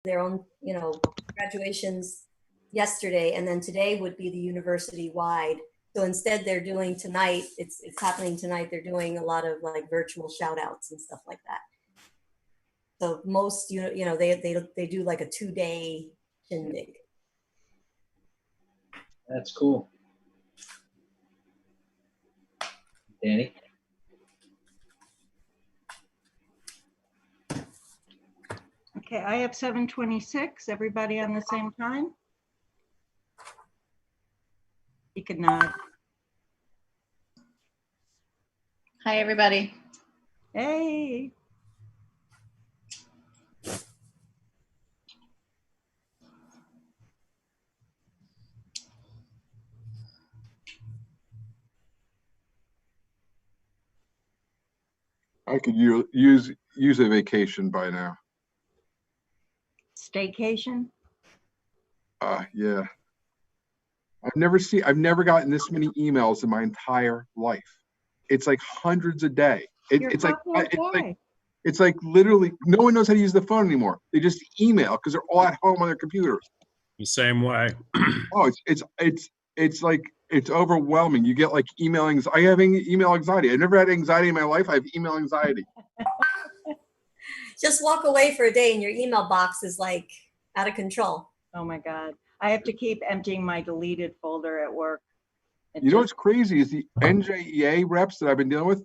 their own, graduations yesterday, and then today would be the university-wide. So instead they're doing tonight, it's happening tonight, they're doing a lot of like virtual shout outs and stuff like that. So most, they do like a 2-day shindig. That's cool. Danny? Okay, I have 7:26. Everybody on the same time? You could nod. Hi, everybody. Hey. I could use a vacation by now. Staycation? Yeah. I've never gotten this many emails in my entire life. It's like hundreds a day. It's like literally no one knows how to use the phone anymore. They just email because they're all at home on their computers. The same way. Oh, it's like, it's overwhelming. You get like email anxiety. I have email anxiety. I've never had anxiety in my life. I have email anxiety. Just walk away for a day and your email box is like out of control. Oh my God. I have to keep emptying my deleted folder at work. You know what's crazy is the NJEA reps that I've been dealing with,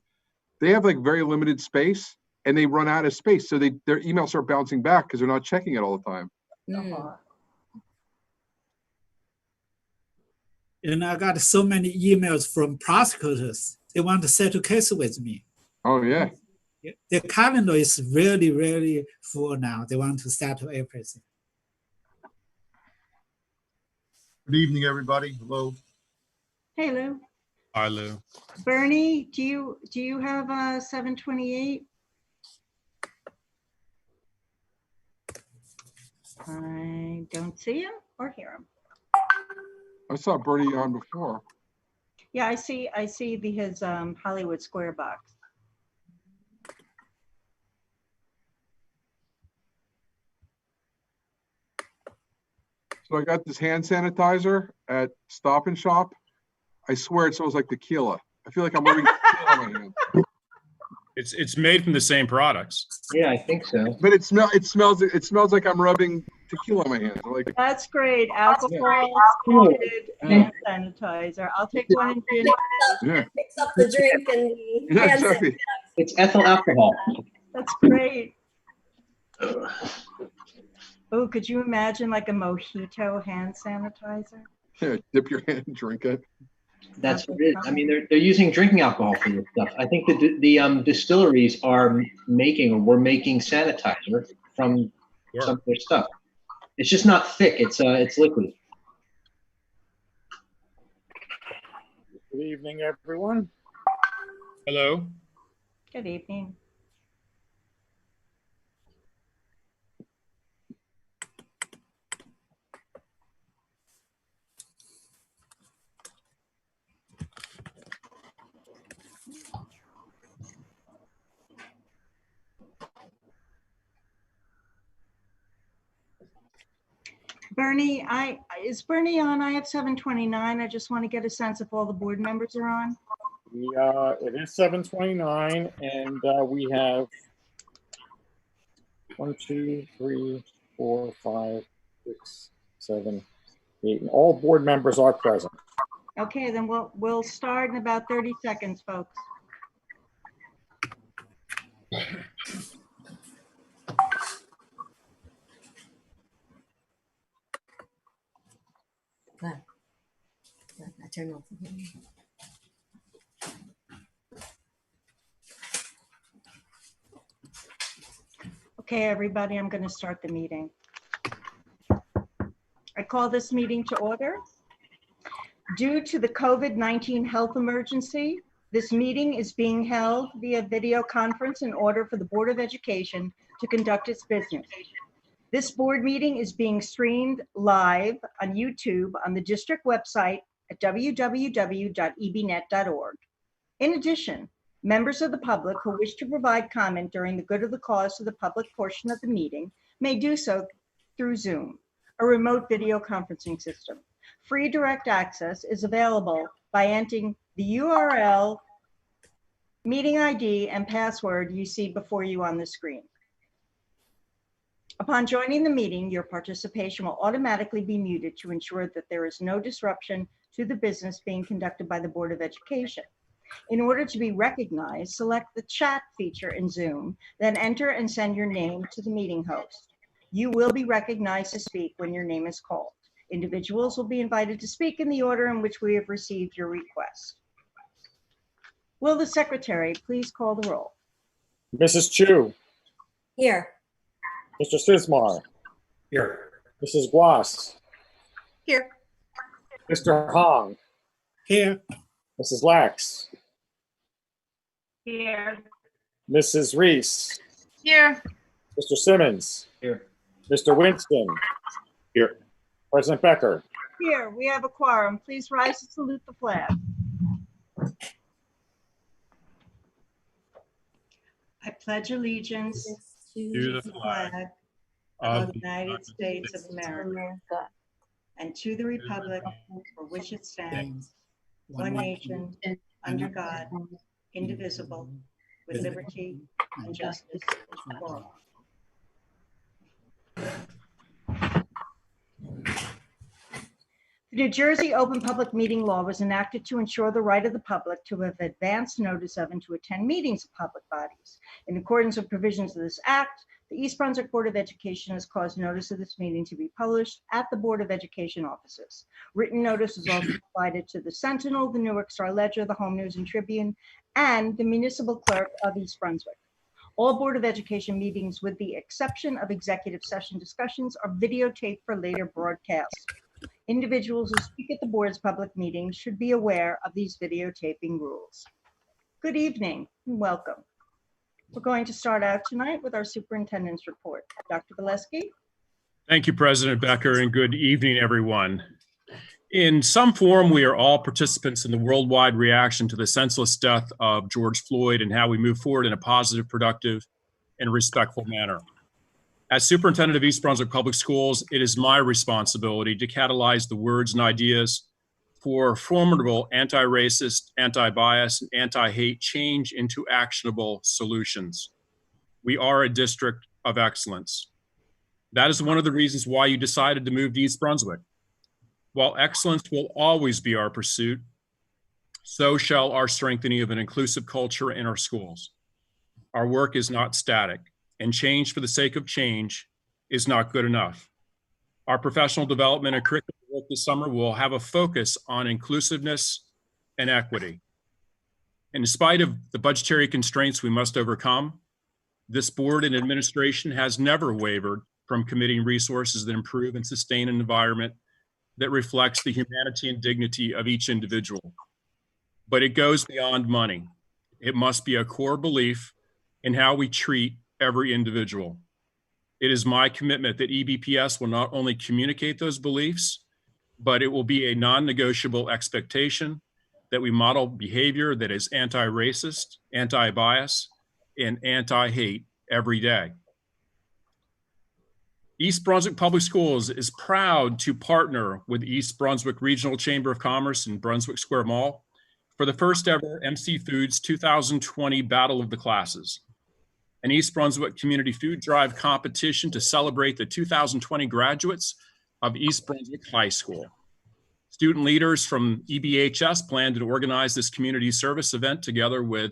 they have like very limited space and they run out of space. So their emails start bouncing back because they're not checking it all the time. And I got so many emails from prosecutors. They want to settle case with me. Oh, yeah. Their calendar is really, really full now. They want to settle everything. Good evening, everybody. Hello. Hey, Lou. Hi, Lou. Bernie, do you have 7:28? I don't see him or hear him. I saw Bernie on before. Yeah, I see his Hollywood Square box. So I got this hand sanitizer at Stop and Shop. I swear it smells like tequila. I feel like I'm rubbing tequila on my hand. It's made from the same products. Yeah, I think so. But it smells like I'm rubbing tequila on my hands. Like, That's great. Alcohol treated hand sanitizer. I'll take one in gin. yeah. Mix up the drink and the Yeah, hand exactly. It's ethyl alcohol. That's great. Oh, could you imagine like a mojito hand sanitizer? Yeah, dip your hand and drink it. That's what it is. I mean, they're using drinking alcohol for this stuff. I think the distilleries are making, or were making, sanitizer from some of their stuff. It's just not thick. It's liquid. Good evening, everyone. Hello. Good evening. Bernie, is Bernie on? I have 7:29. I just want to get a sense if all the board members are on. It is 7:29, and we have 1, 2, 3, 4, 5, 6, 7, 8, and all board members are present. Okay, then we'll start in about 30 seconds, folks. Good. I turn off the video. Okay, everybody, I'm going to start the meeting. I call this meeting to order. Due to the COVID-19 health emergency, this meeting is being held via video conference in order for the Board of Education to conduct its business. This board meeting is being streamed live on YouTube on the district website at www.ebnet.org. In addition, members of the public who wish to provide comment during the good of the cause of the public portion of the meeting may do so through Zoom, a remote video conferencing system. Free direct access is available by entering the URL, meeting ID, and password you see before you on the screen. Upon joining the meeting, your participation will automatically be muted to ensure that there is no disruption to the business being conducted by the Board of Education. In order to be recognized, select the chat feature in Zoom, then enter and send your name to the meeting host. You will be recognized to speak when your name is called. Individuals will be invited to speak in the order in which we have received your request. Will the secretary please call the roll? Mrs. Chu, Here. Mr. Sismar, Here. Mrs. Guas, Here. Mr. Hong, Here. Mrs. Lax, Here. Mrs. Reese, Here. Mr. Simmons, Here. Mr. Winston, Here. President Becker. Here, we have a quorum. Please rise to salute the flag. I pledge allegiance To the flag of the United States of America and to the republic for which it stands, one nation, under God, indivisible, with liberty and justice for all. The New Jersey Open Public Meeting Law was enacted to ensure the right of the public to have advance notice of and to attend meetings of public bodies. In accordance with provisions of this act, the East Brunswick Board of Education has caused notice of this meeting to be published at the Board of Education offices. Written notice is also provided to the Sentinel, the Newark Star Ledger, the Home News and Tribune, and the Municipal Clerk of East Brunswick. All Board of Education meetings, with the exception of executive session discussions, are videotaped for later broadcast. Individuals who speak at the board's public meetings should be aware of these videotaping rules. Good evening and welcome. We're going to start out tonight with our superintendent's report. Dr. Valesky? Thank you, President Becker, and good evening, everyone. In some form, we are all participants in the worldwide reaction to the senseless death of George Floyd and how we move forward in a positive, productive, and respectful manner. As superintendent of East Brunswick Public Schools, it is my responsibility to catalyze the words and ideas for formidable anti-racist, anti-bias, and anti-hate change into actionable solutions. We are a district of excellence. That is one of the reasons why you decided to move to East Brunswick. While excellence will always be our pursuit, so shall our strengthening of an inclusive culture in our schools. Our work is not static, and change for the sake of change is not good enough. Our professional development and curriculum work this summer will have a focus on inclusiveness and equity. In spite of the budgetary constraints we must overcome, this board and administration has never wavered from committing resources that improve and sustain an environment that reflects the humanity and dignity of each individual. But it goes beyond money. It must be a core belief in how we treat every individual. It is my commitment that EBPS will not only communicate those beliefs, but it will be a non-negotiable expectation that we model behavior that is anti-racist, anti-bias, and anti-hate every day. East Brunswick Public Schools is proud to partner with East Brunswick Regional Chamber of Commerce and Brunswick Square Mall for the first ever MC Foods 2020 Battle of the Classes, an East Brunswick Community Food Drive competition to celebrate the 2020 graduates of East Brunswick High School. Student leaders from EBHS plan to organize this community service event together with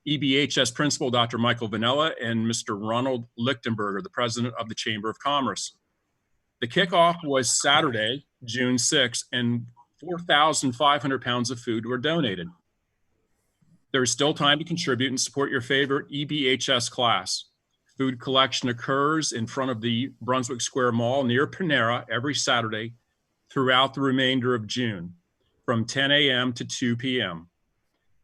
EBHS Principal Dr. Michael Vanella and Mr. Ronald Lichtenberger, the President of the Chamber of Commerce. The kickoff was Saturday, June 6th, and 4,500 pounds of food were donated. There is still time to contribute and support your favorite EBHS class. Food collection occurs in front of the Brunswick Square Mall near Panera every Saturday throughout the remainder of June from 10 a.m. to 2 p.m.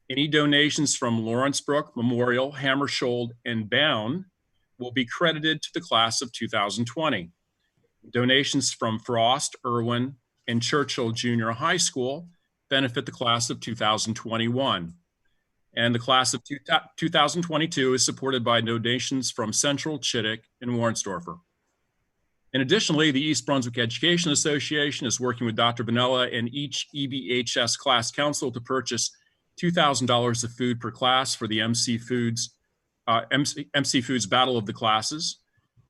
Any donations from Lawrence Brook, Memorial, Hammersholt, and Bound will be credited to the class of 2020. Donations from Frost, Irwin, and Churchill Junior High School benefit the class of 2021. And the class of 2022 is supported by donations from Central, Chittick, and Warnsdorfer. And additionally, the East Brunswick Education Association is working with Dr. Vanella and each EBHS class council to purchase $2,000 of food per class for the MC Foods Battle of the Classes.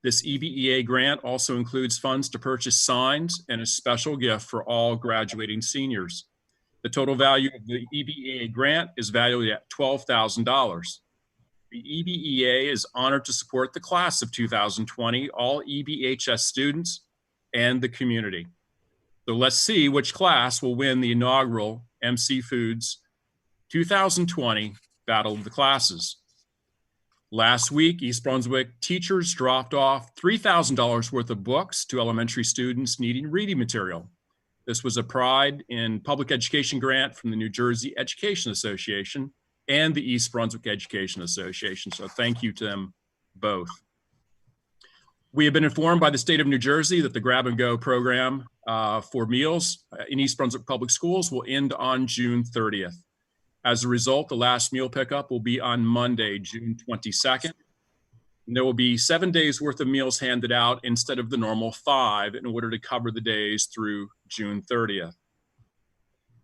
This EBEA grant also includes funds to purchase signs and a special gift for all graduating seniors. The total value of the EBEA grant is valued at $12,000. The EBEA is honored to support the class of 2020, all EBHS students, and the community. So let's see which class will win the inaugural MC Foods 2020 Battle of the Classes. Last week, East Brunswick teachers dropped off $3,000 worth of books to elementary students needing reading material. This was a Pride in Public Education grant from the New Jersey Education Association and the East Brunswick Education Association. So thank you to them both. We have been informed by the state of New Jersey that the grab and go program for meals in East Brunswick Public Schools will end on June 30th. As a result, the last meal pickup will be on Monday, June 22nd. And there will be 7 days worth of meals handed out instead of the normal 5 in order to cover the days through June 30th.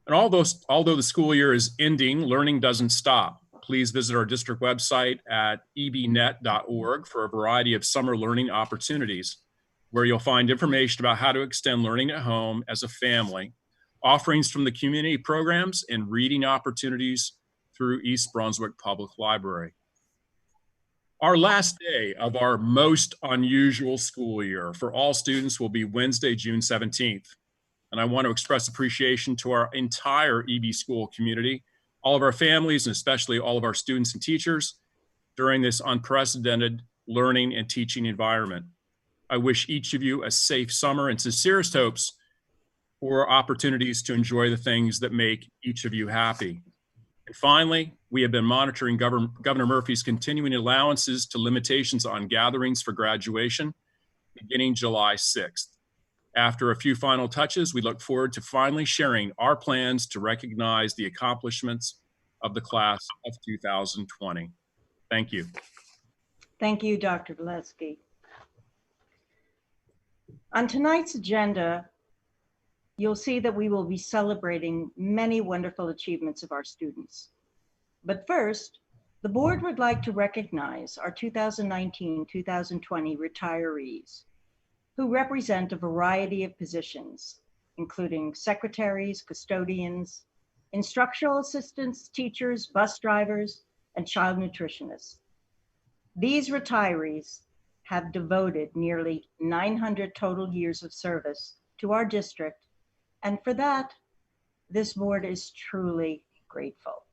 And although the school year is ending, learning doesn't stop. Please visit our district website at ebnet.org for a variety of summer learning opportunities, where you'll find information about how to extend learning at home as a family, offerings from the community programs, and reading opportunities through East Brunswick Public Library. Our last day of our most unusual school year for all students will be Wednesday, June 17th. And I want to express appreciation to our entire EB school community, all of our families, and especially all of our students and teachers during this unprecedented learning and teaching environment. I wish each of you a safe summer and sincerest hopes for opportunities to enjoy the things that make each of you happy. And finally, we have been monitoring Governor Murphy's continuing allowances to limitations on gatherings for graduation beginning July 6th. After a few final touches, we look forward to finally sharing our plans to recognize the accomplishments of the class of 2020. Thank you. Thank you, Dr. Valesky. On tonight's agenda, you'll see that we will be celebrating many wonderful achievements of our students. But first, the board would like to recognize our 2019-2020 retirees, who represent a variety of positions, including secretaries, custodians, instructional assistants, teachers, bus drivers, and child nutritionists. These retirees have devoted nearly 900 total years of service to our district, and for that, this board is truly grateful.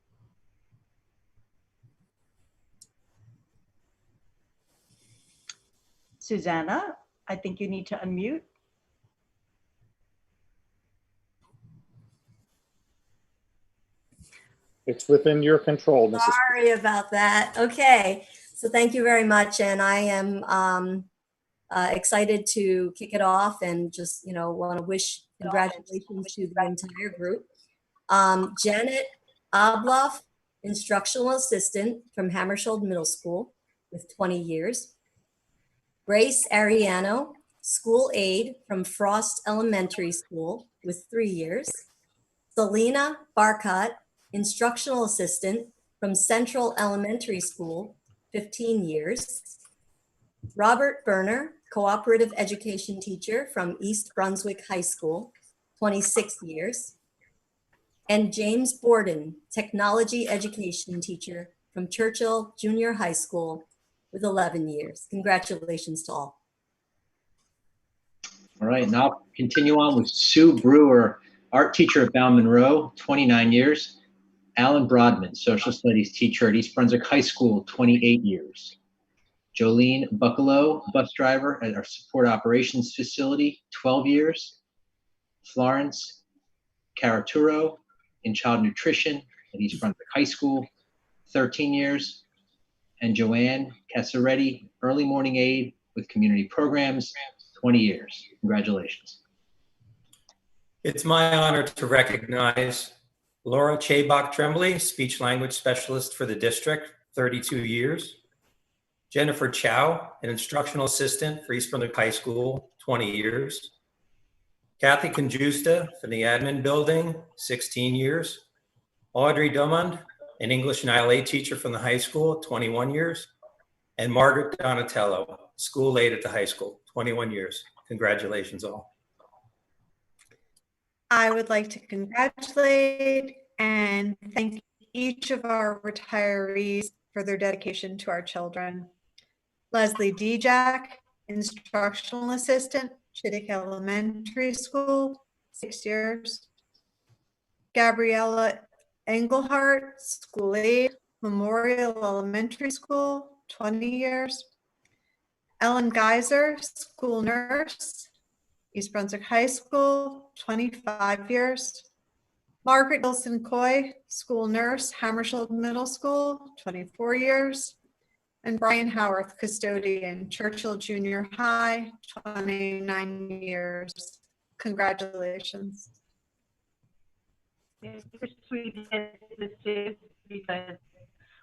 Susanna, I think you need to unmute. It's within your control, Mrs. Sorry about that. Okay, so thank you very much, and I am excited to kick it off and just want to wish congratulations to the entire group. Janet Obloff, instructional assistant from Hammersholt Middle School with 20 years. Grace Ariano, school aide from Frost Elementary School with 3 years. Selena Barcott, instructional assistant from Central Elementary School, 15 years. Robert Berner, cooperative education teacher from East Brunswick High School, 26 years. And James Borden, technology education teacher from Churchill Junior High School with 11 years. Congratulations to all. All right, now I'll continue on with Sue Brewer, art teacher at Bound Monroe, 29 years. Alan Brodman, social studies teacher at East Brunswick High School, 28 years. Jolene Buccalo, bus driver at our support operations facility, 12 years. Florence Caraturo in child nutrition at East Brunswick High School, 13 years. And Joanne Casaretti, early morning aide with community programs, 20 years. Congratulations. It's my honor to recognize Laura Chabok Tremblay, speech language specialist for the district, 32 years. Jennifer Chow, an instructional assistant for East Brunswick High School, 20 years. Kathy Conjusta from the admin building, 16 years. Audrey Dumond, an English and ILA teacher from the high school, 21 years. And Margaret Donatello, school aide at the high school, 21 years. Congratulations all. I would like to congratulate and thank each of our retirees for their dedication to our children. Leslie Dijak, instructional assistant, Chittick Elementary School, 6 years. Gabriella Engelhardt, school aide, Memorial Elementary School, 20 years. Ellen Geiser, school nurse, East Brunswick High School, 25 years. Margaret Wilson Coy, school nurse, Hammersholt Middle School, 24 years. And Brian Howarth, custodian, Churchill Junior High, 29 years. Congratulations. It's sweet because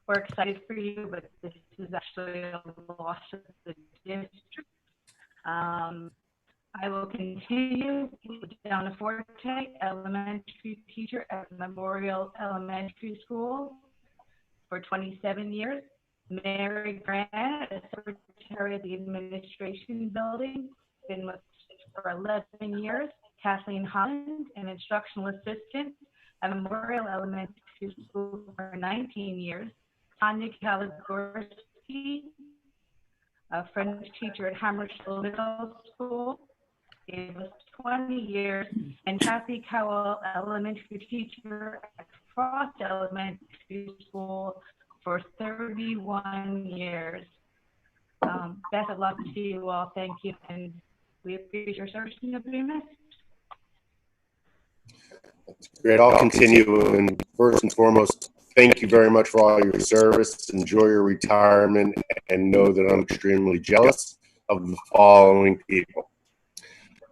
we're excited for you, but this is actually a loss of the district. I will continue with Donna Forte, elementary teacher at Memorial Elementary School for 27 years. Mary Grant, a secretary at the administration building, been with us for 11 years. Kathleen Holland, an instructional assistant at Memorial Elementary School for 19 years. Tanya Kalagorski, a French teacher at Hammersholt Middle School, gave us 20 years. And Kathy Cowell, elementary teacher at Frost Elementary School for 31 years. Best of luck to you all. Thank you. And we appreciate your service and you'll be missed. Great. I'll continue. And first and foremost, thank you very much for all your service. Enjoy your retirement and know that I'm extremely jealous of the following people.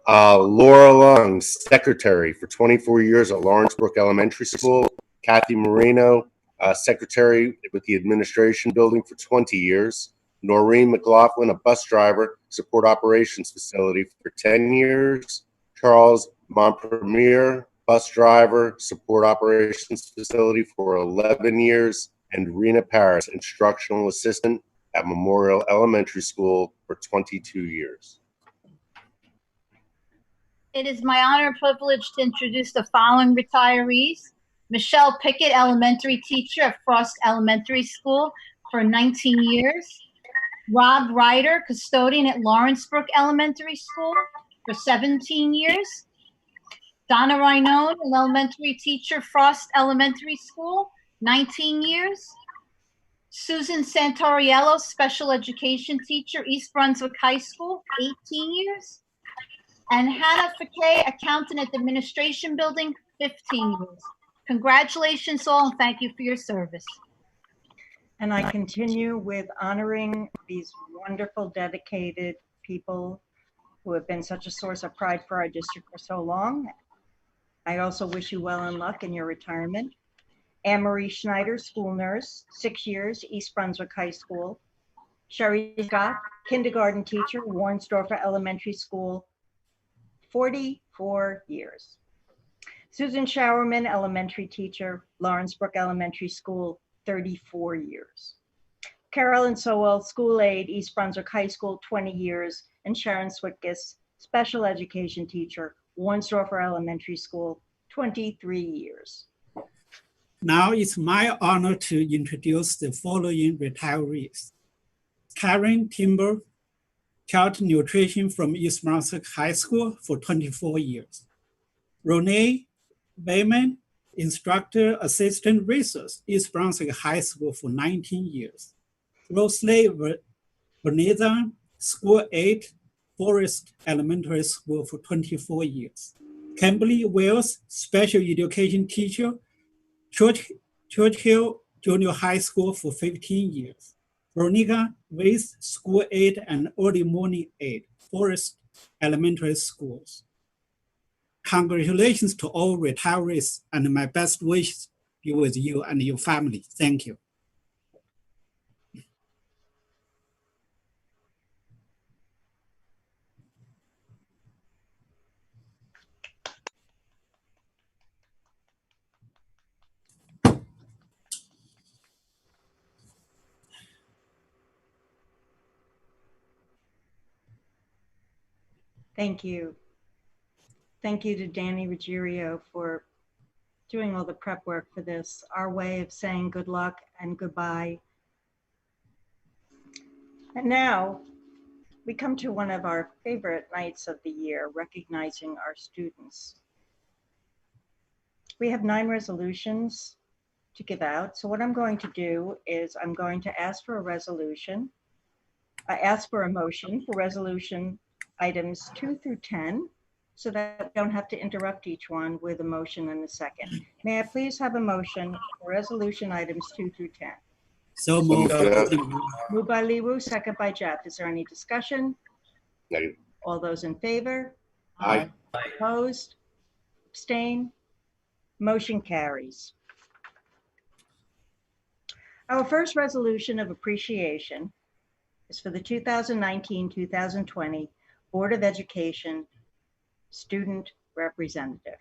Laura Lung, secretary for 24 years at Lawrencebrook Elementary School. Kathy Marino, secretary with the administration building for 20 years. Noreen McLaughlin, a bus driver, support operations facility for 10 years. Charles Montpremier, bus driver, support operations facility for 11 years. And Rena Paris, instructional assistant at Memorial Elementary School for 22 years. It is my honor and privilege to introduce the following retirees. Michelle Pickett, elementary teacher at Frost Elementary School for 19 years. Rob Ryder, custodian at Lawrencebrook Elementary School for 17 years. Donna Rhinone, an elementary teacher, Frost Elementary School, 19 years. Susan Santoriello, special education teacher, East Brunswick High School, 18 years. And Hannah Fakay, accountant at the administration building, 15 years. Congratulations all, and thank you for your service. And I continue with honoring these wonderful, dedicated people who have been such a source of pride for our district for so long. I also wish you well and luck in your retirement. Anne-Marie Schneider, school nurse, 6 years, East Brunswick High School. Sherry Scott, kindergarten teacher, Warnsdorfer Elementary School, 44 years. Susan Showerman, elementary teacher, Lawrencebrook Elementary School, 34 years. Carolyn Sowell, school aide, East Brunswick High School, 20 years. And Sharon Switkus, special education teacher, Warnsdorfer Elementary School, 23 years. Now it's my honor to introduce the following retirees. Karen Timber, child nutrition from East Brunswick High School for 24 years. Renee Bayman, instructor assistant research, East Brunswick High School for 19 years. Rosalie Vanessa, school aide, Forest Elementary School for 24 years. Kimberly Wells, special education teacher, Churchill Junior High School for 15 years. Veronica Weiss, school aide and early morning aide, Forest Elementary Schools. Congratulations to all retirees, and my best wishes be with you and your family. Thank you. Thank you. Thank you to Danny Ruggiero for doing all the prep work for this. Our way of saying good luck and goodbye. And now we come to one of our favorite nights of the year, recognizing our students. We have 9 resolutions to give out. So what I'm going to do is I'm going to ask for a resolution. I ask for a motion for resolution items 2 through 10, so that we don't have to interrupt each one with a motion and a second. May I please have a motion for resolution items 2 through 10? So moved. Moved by Liwu, second by Jeff. Is there any discussion? Negative. All those in favor? Aye. Opposed? Abstain? Motion carries. Our first resolution of appreciation is for the 2019-2020 Board of Education Student Representative.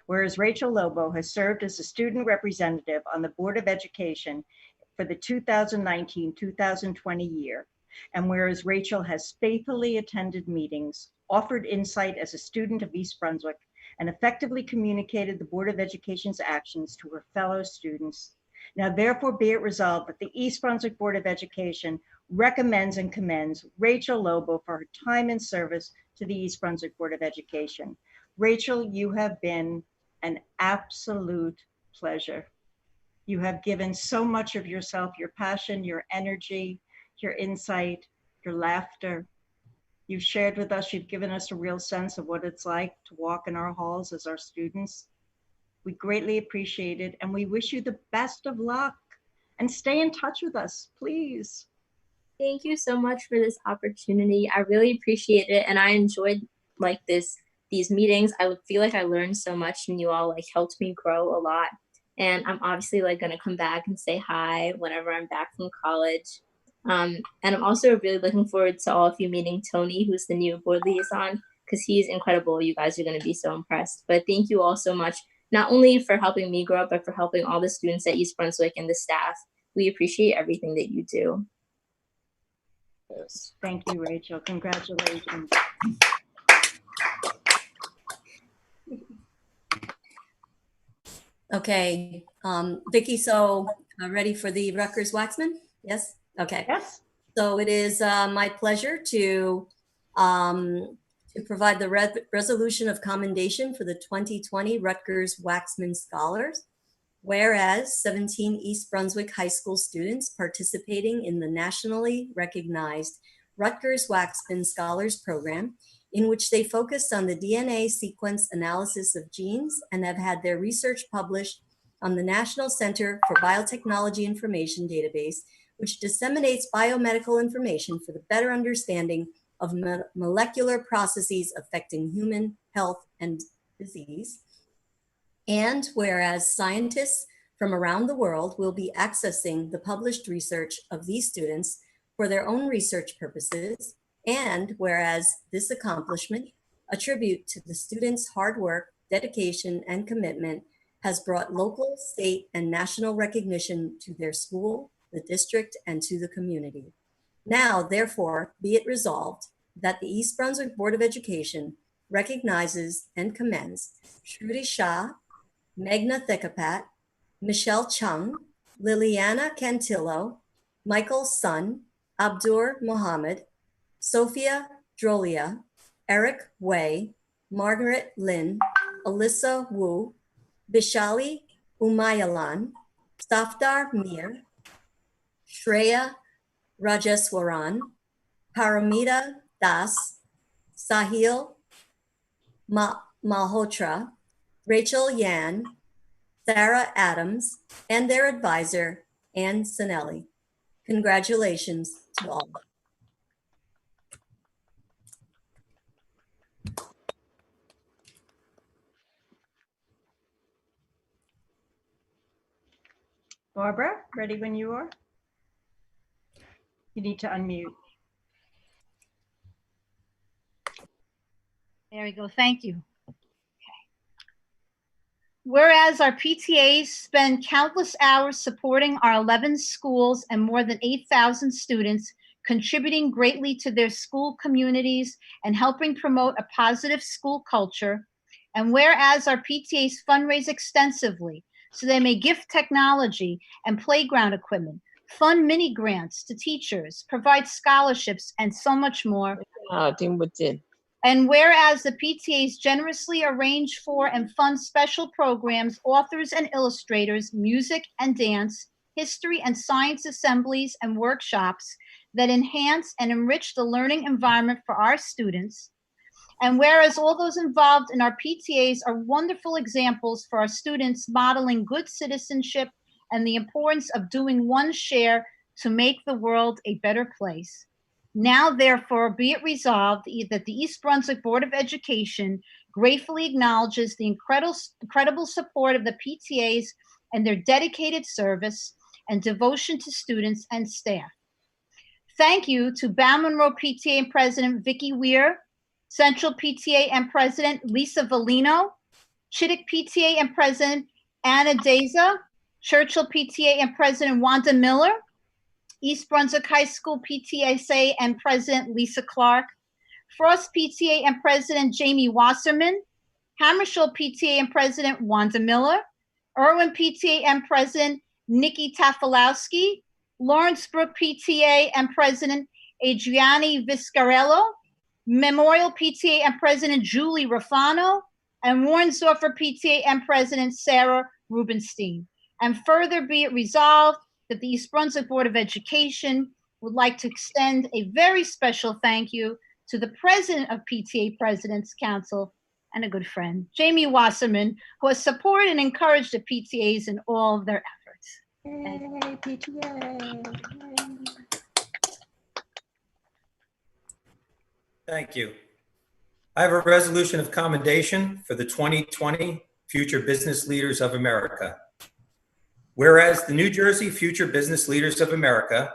Whereas Rachel Lobo has served as a student representative on the Board of Education for the 2019-2020 year, and whereas Rachel has faithfully attended meetings, offered insight as a student of East Brunswick, and effectively communicated the Board of Education's actions to her fellow students, now therefore be it resolved that the East Brunswick Board of Education recommends and commends Rachel Lobo for her time and service to the East Brunswick Board of Education. Rachel, you have been an absolute pleasure. You have given so much of yourself, your passion, your energy, your insight, your laughter. You've shared with us, you've given us a real sense of what it's like to walk in our halls as our students. We greatly appreciate it, and we wish you the best of luck. And stay in touch with us, please. Thank you so much for this opportunity. I really appreciate it, and I enjoyed these meetings. I feel like I learned so much, and you all helped me grow a lot. And I'm obviously gonna come back and say hi whenever I'm back from college. And I'm also really looking forward to all of you meeting Tony, who's the new board liaison, because he's incredible. You guys are gonna be so impressed. But thank you all so much, not only for helping me grow up, but for helping all the students at East Brunswick and the staff. We appreciate everything that you do. Yes. Thank you, Rachel. Congratulations. Okay, Vicki, so ready for the Rutgers-Waxman? Yes? Okay. Yes. So it is my pleasure to provide the resolution of commendation for the 2020 Rutgers-Waxman Scholars. Whereas 17 East Brunswick High School students participating in the nationally recognized Rutgers-Waxman Scholars Program, in which they focused on the DNA sequence analysis of genes and have had their research published on the National Center for Biotechnology Information Database, which disseminates biomedical information for the better understanding of molecular processes affecting human health and disease. And whereas scientists from around the world will be accessing the published research of these students for their own research purposes, and whereas this accomplishment, a tribute to the students' hard work, dedication, and commitment, has brought local, state, and national recognition to their school, the district, and to the community. Now, therefore, be it resolved that the East Brunswick Board of Education recognizes and commends Shruti Shah, Meghna Thekapat, Michelle Chung, Liliana Cantillo, Michael Sun, Abdur Mohammed, Sophia Drolia, Eric Way, Margaret Lin, Alyssa Wu, Vishali Umayalan, Safdar Mir, Shreya Rajeswaran, Paramita Das, Sahil Malhotra, Rachel Yan, Sarah Adams, and their advisor, Ann Sinelli. Congratulations to all. Barbara, ready when you are? You need to unmute. There we go. Thank you. Whereas our PTAs spend countless hours supporting our 11 schools and more than 8,000 students, contributing greatly to their school communities and helping promote a positive school culture. And whereas our PTAs fundraise extensively so they may gift technology and playground equipment, fund mini grants to teachers, provide scholarships, and so much more. And whereas the PTAs generously arrange for and fund special programs, authors and illustrators, music and dance, history and science assemblies and workshops that enhance and enrich the learning environment for our students. And whereas all those involved in our PTAs are wonderful examples for our students modeling good citizenship and the importance of doing one's share to make the world a better place. Now, therefore, be it resolved that the East Brunswick Board of Education gratefully acknowledges the incredible support of the PTAs and their dedicated service and devotion to students and staff. Thank you to Bow Monroe PTA and President Vicki Weir, Central PTA and President Lisa Valino, Chittick PTA and President Anna Deza, Churchill PTA and President Wanda Miller, East Brunswick High School PTSA and President Lisa Clark, Frost PTA and President Jamie Wasserman, Hammersholt PTA and President Wanda Miller, Irwin PTA and President Nikki Tafalowski, Lawrence Brook PTA and President Adriani Viscarello, Memorial PTA and President Julie Rafano, and Warrensdorfer PTA and President Sarah Rubenstein. And further be it resolved that the East Brunswick Board of Education would like to extend a very special thank you to the President of PTA President's Council and a good friend, Jamie Wasserman, who has supported and encouraged the PTAs in all of their efforts. Yay, PTA. Thank you. I have a resolution of commendation for the 2020 Future Business Leaders of America. Whereas the New Jersey Future Business Leaders of America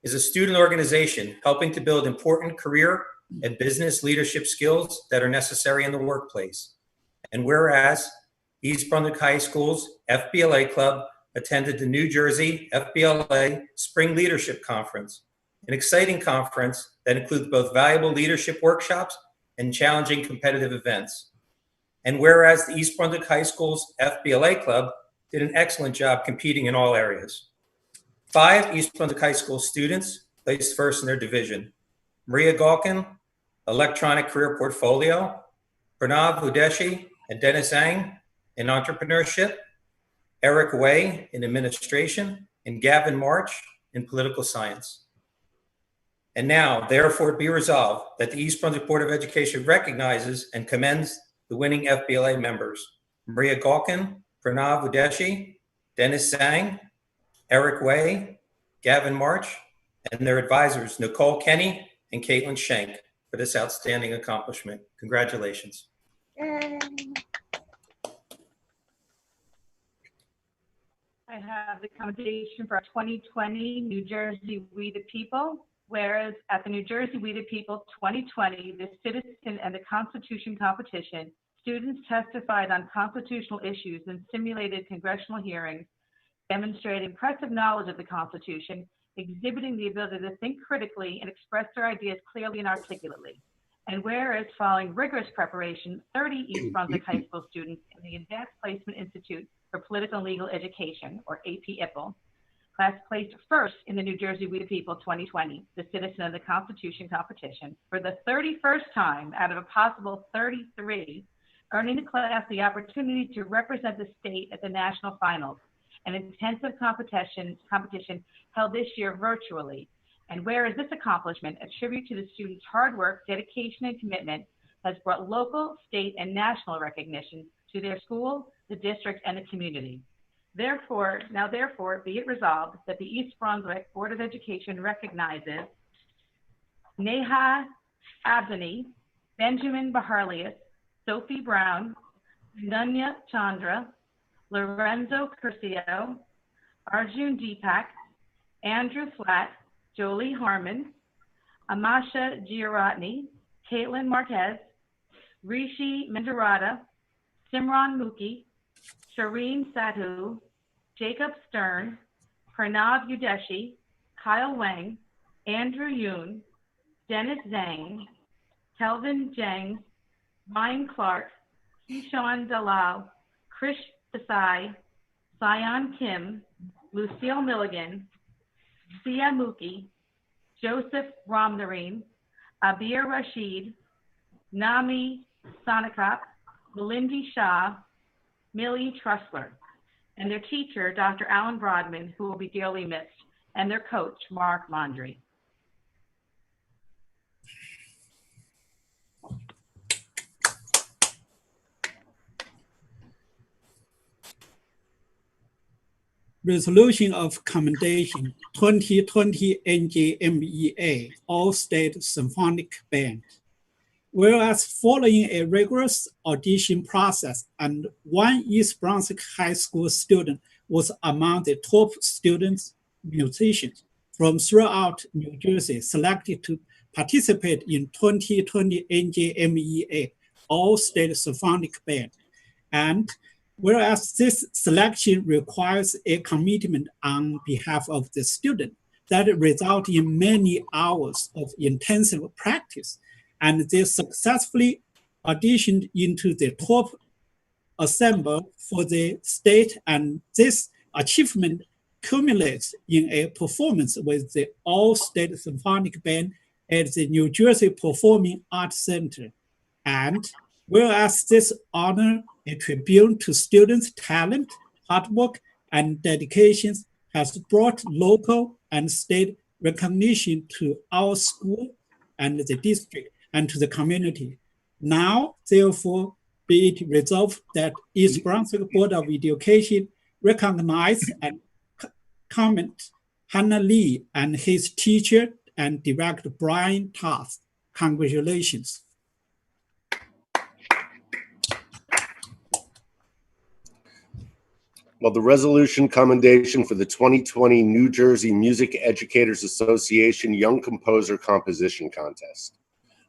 is a student organization helping to build important career and business leadership skills that are necessary in the workplace. And whereas East Brunswick High School's FBLA Club attended the New Jersey FBLA Spring Leadership Conference, an exciting conference that includes both valuable leadership workshops and challenging competitive events. And whereas the East Brunswick High School's FBLA Club did an excellent job competing in all areas. 5 East Brunswick High School students placed first in their division. Maria Galkin, Electronic Career Portfolio, Pranav Udeshi and Dennis Ang in Entrepreneurship, Eric Way in Administration, and Gavin March in Political Science. And now, therefore, be resolved that the East Brunswick Board of Education recognizes and commends the winning FBLA members, Maria Galkin, Pranav Udeshi, Dennis Sang, Eric Way, Gavin March, and their advisors, Nicole Kenny and Caitlin Schenk, for this outstanding accomplishment. Congratulations. Yay. I have the commendation for our 2020 New Jersey We the People. Whereas at the New Jersey We the People 2020, the Citizen and the Constitution competition, students testified on constitutional issues and simulated congressional hearings, demonstrating impressive knowledge of the Constitution, exhibiting the ability to think critically and express their ideas clearly and articulately. And whereas following rigorous preparation, 30 East Brunswick High School students in the Advanced Placement Institute for Political and Legal Education, or AP-IPL, class placed first in the New Jersey We the People 2020, the Citizen of the Constitution competition, for the 31st time out of a possible 33, earning the class the opportunity to represent the state at the national finals, an intensive competition held this year virtually. And whereas this accomplishment, a tribute to the students' hard work, dedication, and commitment, has brought local, state, and national recognition to their school, the district, and the community. Therefore, be it resolved that the East Brunswick Board of Education recognizes Neha Abdani, Benjamin Baharlius, Sophie Brown, Nunya Chandra, Lorenzo Curcio, Arjun Deepak, Andrew Flatt, Jolie Harmon, Amasha Giaratni, Caitlin Marquez, Rishi Mendarata, Simran Mukhi, Shireen Sadhu, Jacob Stern, Pranav Udeshi, Kyle Wang, Andrew Yoon, Dennis Zhang, Kelvin Zhang, Ryan Clark, Sushan Dalal, Krish Desai, Sion Kim, Lucille Milligan, Sia Muki, Joseph Ramnarine, Abir Rashid, Nami Sonikop, Melindy Shah, Millie Trussler, and their teacher, Dr. Alan Brodman, who will be dearly missed, and their coach, Mark Mondry. Resolution of Commendation 2020 NJMEA All-State Symphonic Band. Whereas following a rigorous audition process and one East Brunswick High School student was among the top students musicians from throughout New Jersey selected to participate in 2020 NJMEA All-State Symphonic Band. And whereas this selection requires a commitment on behalf of the student that results in many hours of intensive practice, and they successfully auditioned into the top ensemble for the state, and this achievement culminates in a performance with the All-State Symphonic Band at the New Jersey Performing Arts Center. And whereas this honor a tribute to students' talent, hard work, and dedications has brought local and state recognition to our school and the district and to the community. Now, therefore, be it resolved that East Brunswick Board of Education recognize and comment Hannah Lee and his teacher and director Brian Toth. Congratulations. Well, the resolution commendation for the 2020 New Jersey Music Educators Association Young Composer Composition Contest.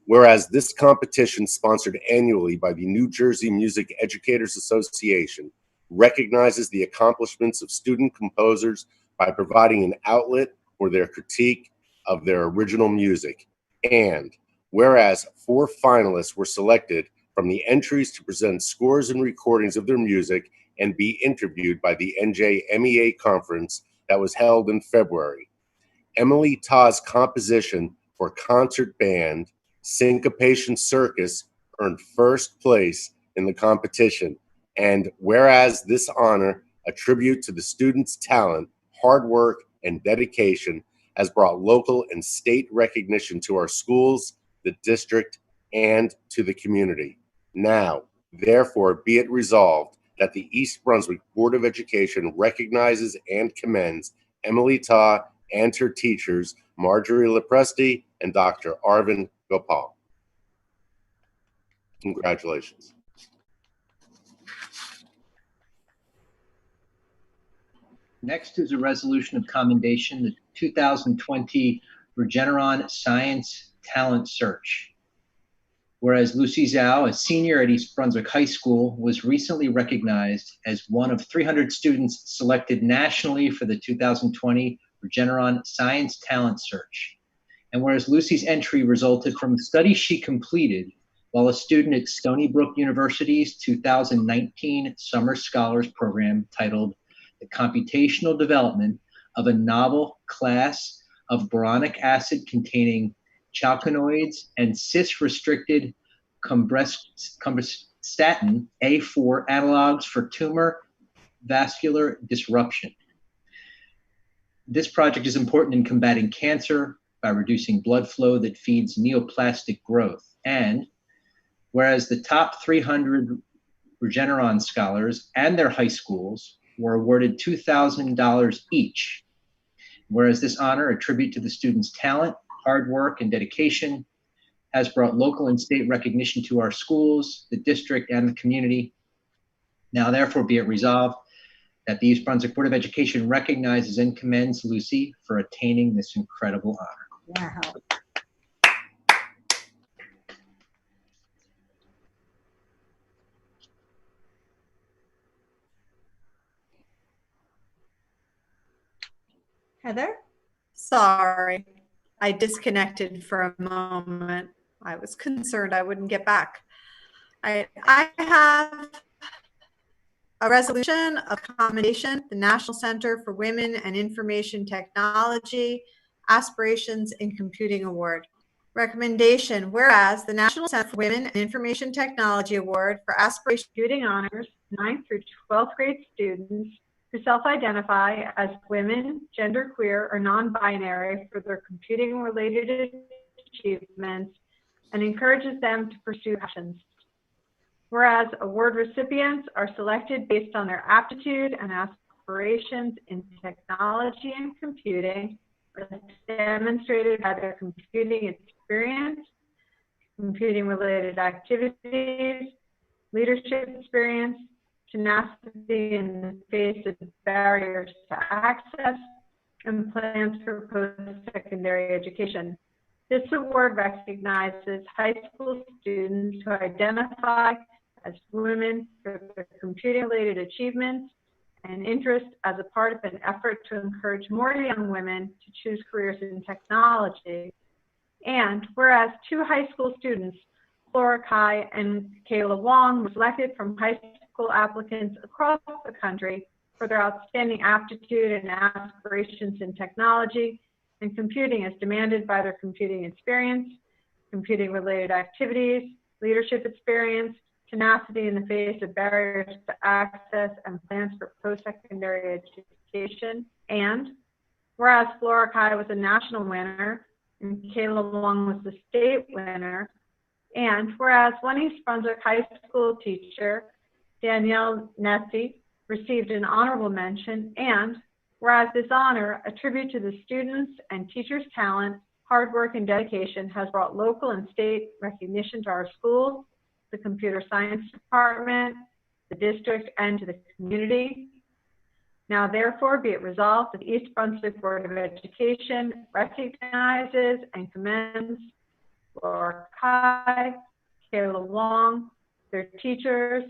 Whereas this competition, sponsored annually by the New Jersey Music Educators Association, recognizes the accomplishments of student composers by providing an outlet for their critique of their original music. And whereas 4 finalists were selected from the entries to present scores and recordings of their music and be interviewed by the NJMEA conference that was held in February. Emily Ta's composition for concert band, Syncopation Circus, earned first place in the competition. And whereas this honor, a tribute to the students' talent, hard work, and dedication, has brought local and state recognition to our schools, the district, and to the community. Now, therefore, be it resolved that the East Brunswick Board of Education recognizes and commends Emily Ta and her teachers, Marjorie Lepresti and Dr. Arvind Gopal. Congratulations. Next is a resolution of commendation, the 2020 Regeneron Science Talent Search. Whereas Lucy Zhao, a senior at East Brunswick High School, was recently recognized as one of 300 students selected nationally for the 2020 Regeneron Science Talent Search. And whereas Lucy's entry resulted from a study she completed while a student at Stony Brook University's 2019 Summer Scholars Program titled The Computational Development of a Novel Class of Boronic Acid Containing Chalconoids and cis-restricted cumbrastatin A4 analogs for tumor vascular disruption. This project is important in combating cancer by reducing blood flow that feeds neoplastic growth. And whereas the top 300 Regeneron scholars and their high schools were awarded $2,000 each, whereas this honor, a tribute to the students' talent, hard work, and dedication, has brought local and state recognition to our schools, the district, and the community. Now, therefore, be it resolved that the East Brunswick Board of Education recognizes and commends Lucy for attaining this incredible honor. Wow. Heather? Sorry, I disconnected for a moment. I was concerned I wouldn't get back. I have a resolution of commendation, the National Center for Women and Information Technology Aspirations in Computing Award. Recommendation, whereas the National Center for Women and Information Technology Award for Aspiration Computing Honors 9th through 12th grade students who self-identify as women, genderqueer, or non-binary for their computing-related achievements and encourages them to pursue passions. Whereas award recipients are selected based on their aptitude and aspirations in technology and computing, as demonstrated by their computing experience, computing-related activities, leadership experience, tenacity in the face of barriers to access, and plans for post-secondary education. This award recognizes high school students who identify as women for their computing-related achievements and interests as a part of an effort to encourage more young women to choose careers in technology. And whereas 2 high school students, Flora Kai and Kayla Wong, were selected from high school applicants across the country for their outstanding aptitude and aspirations in technology and computing as demanded by their computing experience, computing-related activities, leadership experience, tenacity in the face of barriers to access, and plans for post-secondary education. And whereas Flora Kai was a national winner and Kayla Wong was the state winner, and whereas one East Brunswick high school teacher, Danielle Nessie, received an honorable mention, and whereas this honor, a tribute to the students and teachers' talent, hard work, and dedication, has brought local and state recognition to our schools, the computer science department, the district, and to the community. Now, therefore, be it resolved that the East Brunswick Board of Education recognizes and commends Laura Kai, Kayla Wong, their teachers,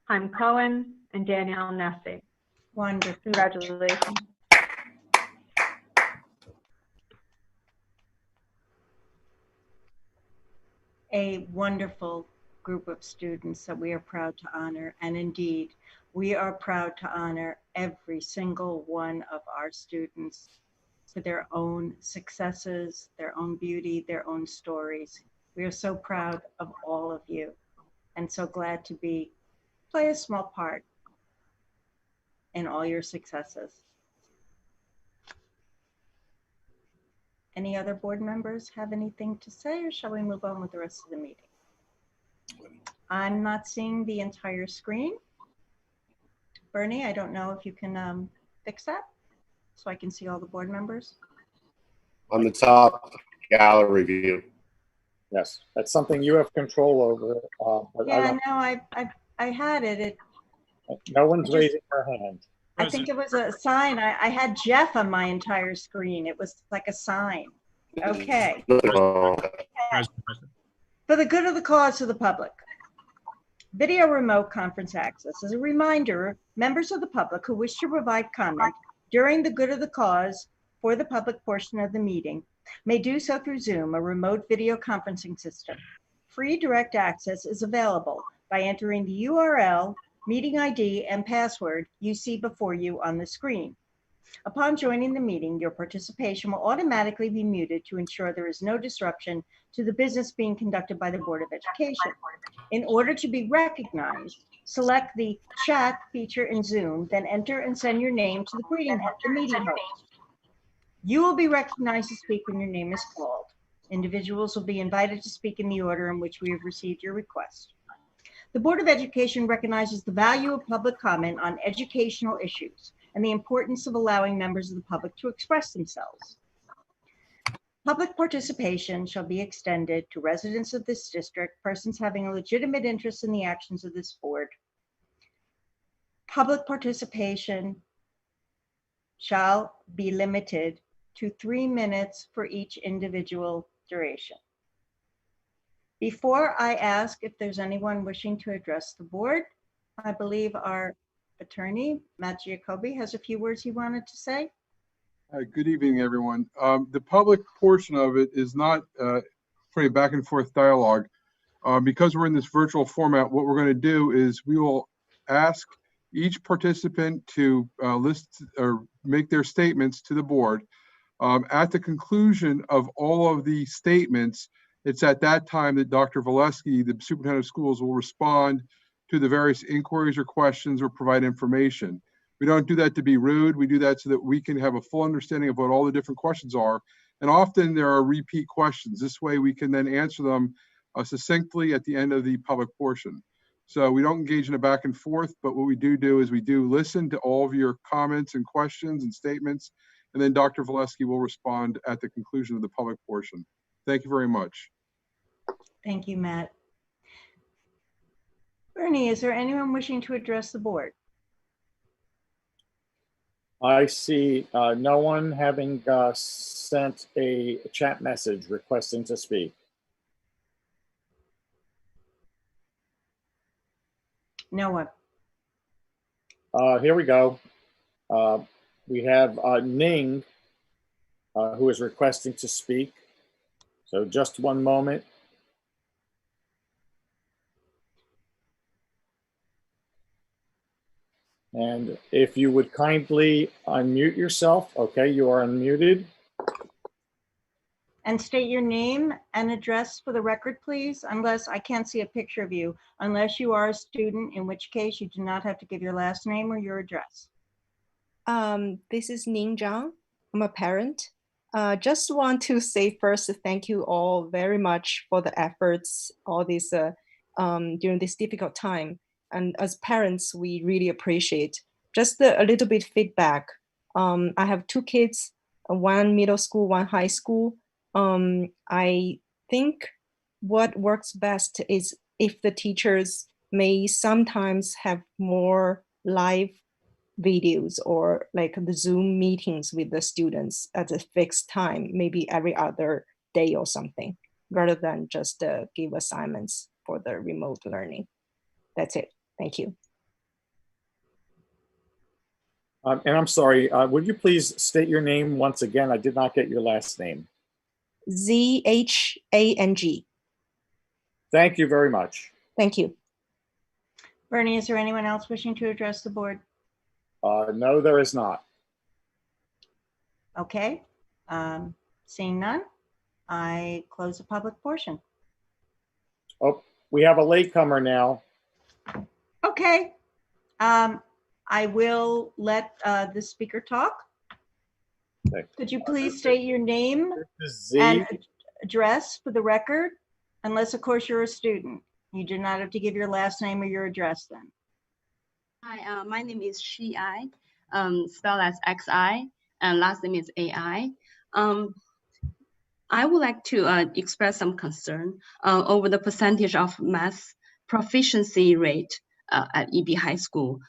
Chaim Cohen, and Danielle Nessie. Wonderful. Congratulations. A wonderful group of students that we are proud to honor. And indeed, we are proud to honor every single one of our students for their own successes, their own beauty, their own stories. We are so proud of all of you and so glad to play a small part in all your successes. Any other board members have anything to say, or shall we move on with the rest of the meeting? I'm not seeing the entire screen. Bernie, I don't know if you can fix that so I can see all the board members. On the top gallery view. Yes, that's something you have control over. But Yeah, no, I had it. No one's raising their hand. I think it was a sign. I had Jeff on my entire screen. It was like a sign. Okay. For the good of the cause of the public. Video remote conference access. As a reminder, members of the public who wish to provide comment during the good of the cause for the public portion of the meeting may do so through Zoom, a remote video conferencing system. Free direct access is available by entering the URL, meeting ID, and password you see before you on the screen. Upon joining the meeting, your participation will automatically be muted to ensure there is no disruption to the business being conducted by the Board of Education. In order to be recognized, select the chat feature in Zoom, then enter and send your name to the meeting host. You will be recognized to speak when your name is called. Individuals will be invited to speak in the order in which we have received your request. The Board of Education recognizes the value of public comment on educational issues and the importance of allowing members of the public to express themselves. Public participation shall be extended to residents of this district, persons having a legitimate interest in the actions of this board. Public participation shall be limited to 3 minutes for each individual duration. Before I ask if there's anyone wishing to address the board, I believe our attorney, Matt Giacobbe, has a few words he wanted to say. Good evening, everyone. The public portion of it is not for a back and forth dialogue. Because we're in this virtual format, what we're going to do is we will ask each participant to list or make their statements to the board. At the conclusion of all of the statements, it's at that time that Dr. Valesky, the superintendent of schools, will respond to the various inquiries or questions or provide information. We don't do that to be rude. We do that so that we can have a full understanding of what all the different questions are. And often there are repeat questions. This way we can then answer them succinctly at the end of the public portion. So we don't engage in a back and forth, but what we do is we do listen to all of your comments and questions and statements, and then Dr. Valesky will respond at the conclusion of the public portion. Thank you very much. Thank you, Matt. Bernie, is there anyone wishing to address the board? I see no one having sent a chat message requesting to speak. No one. Here we go. We have Ning, who is requesting to speak. So just one moment. And if you would kindly unmute yourself. Okay, you are unmuted. And state your name and address for the record, please, unless I can't see a picture of you, unless you are a student, in which case you do not have to give your last name or your address. This is Ning Zhang. I'm a parent. Just want to say first, thank you all very much for the efforts, all this during this difficult time. And as parents, we really appreciate just a little bit feedback. I have 2 kids, one middle school, one high school. I think what works best is if the teachers may sometimes have more live videos or like the Zoom meetings with the students at a fixed time, maybe every other day or something, rather than just give assignments for the remote learning. That's it. Thank you. And I'm sorry, would you please state your name once again? I did not get your last name. Zhang. Thank you very much. Thank you. Bernie, is there anyone else wishing to address the board? No, there is not. Okay. Seeing none, I close the public portion. Oh, we have a latecomer now. Okay. I will let the speaker talk. Could you please state your name and address for the record? Unless, of course, you're a student. You do not have to give your last name or your address then. Hi, my name is Shi-I, spelled as X-I, and last name is A-I. I would like to express some concern over the percentage of math proficiency rate at EB High School.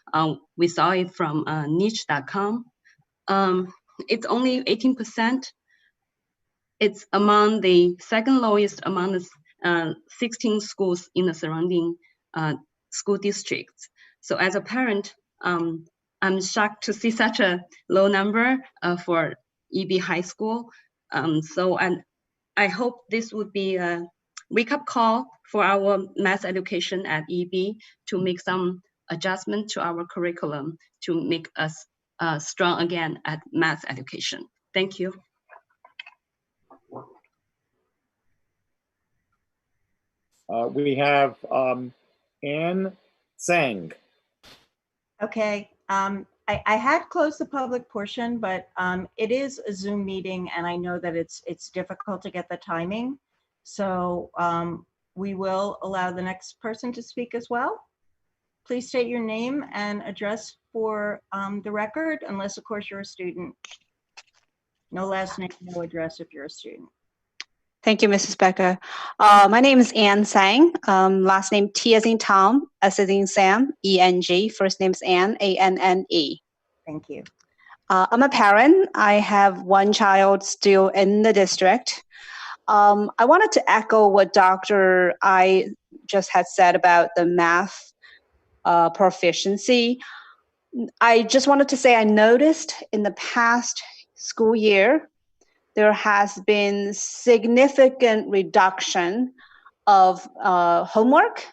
We saw it from niche.com. It's only 18%. It's among the second lowest among the 16 schools in the surrounding school districts. So as a parent, I'm shocked to see such a low number for EB High School. I hope this would be a wake-up call for our math education at EB to make some adjustment to our curriculum to make us strong again at math education. Thank you. We have Ann Tsang. Okay. I had closed the public portion, but it is a Zoom meeting, and I know that it's difficult to get the timing. So we will allow the next person to speak as well. Please state your name and address for the record, unless, of course, you're a student. No last name, no address if you're a student. Thank you, Mrs. Becker. My name is Ann Tsang. Last name T as in Tom, S as in Sam, E-N-G. First name is Ann, A-N-N-E. Thank you. I'm a parent. I have one child still in the district. I wanted to echo what Dr. I just had said about the math proficiency. I just wanted to say I noticed in the past school year, there has been significant reduction of homework,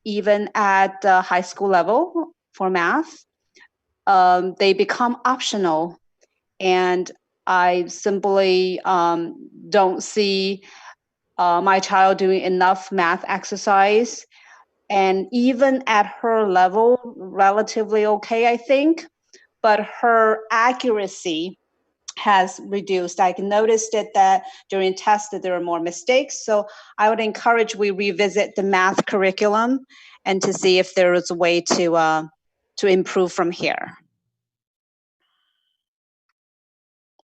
even at the high school level for math. They become optional, and I simply don't see my child doing enough math exercise. And even at her level, relatively okay, I think, but her accuracy has reduced. I noticed it that during tests that there are more mistakes. So I would encourage we revisit the math curriculum and to see if there is a way to improve from here.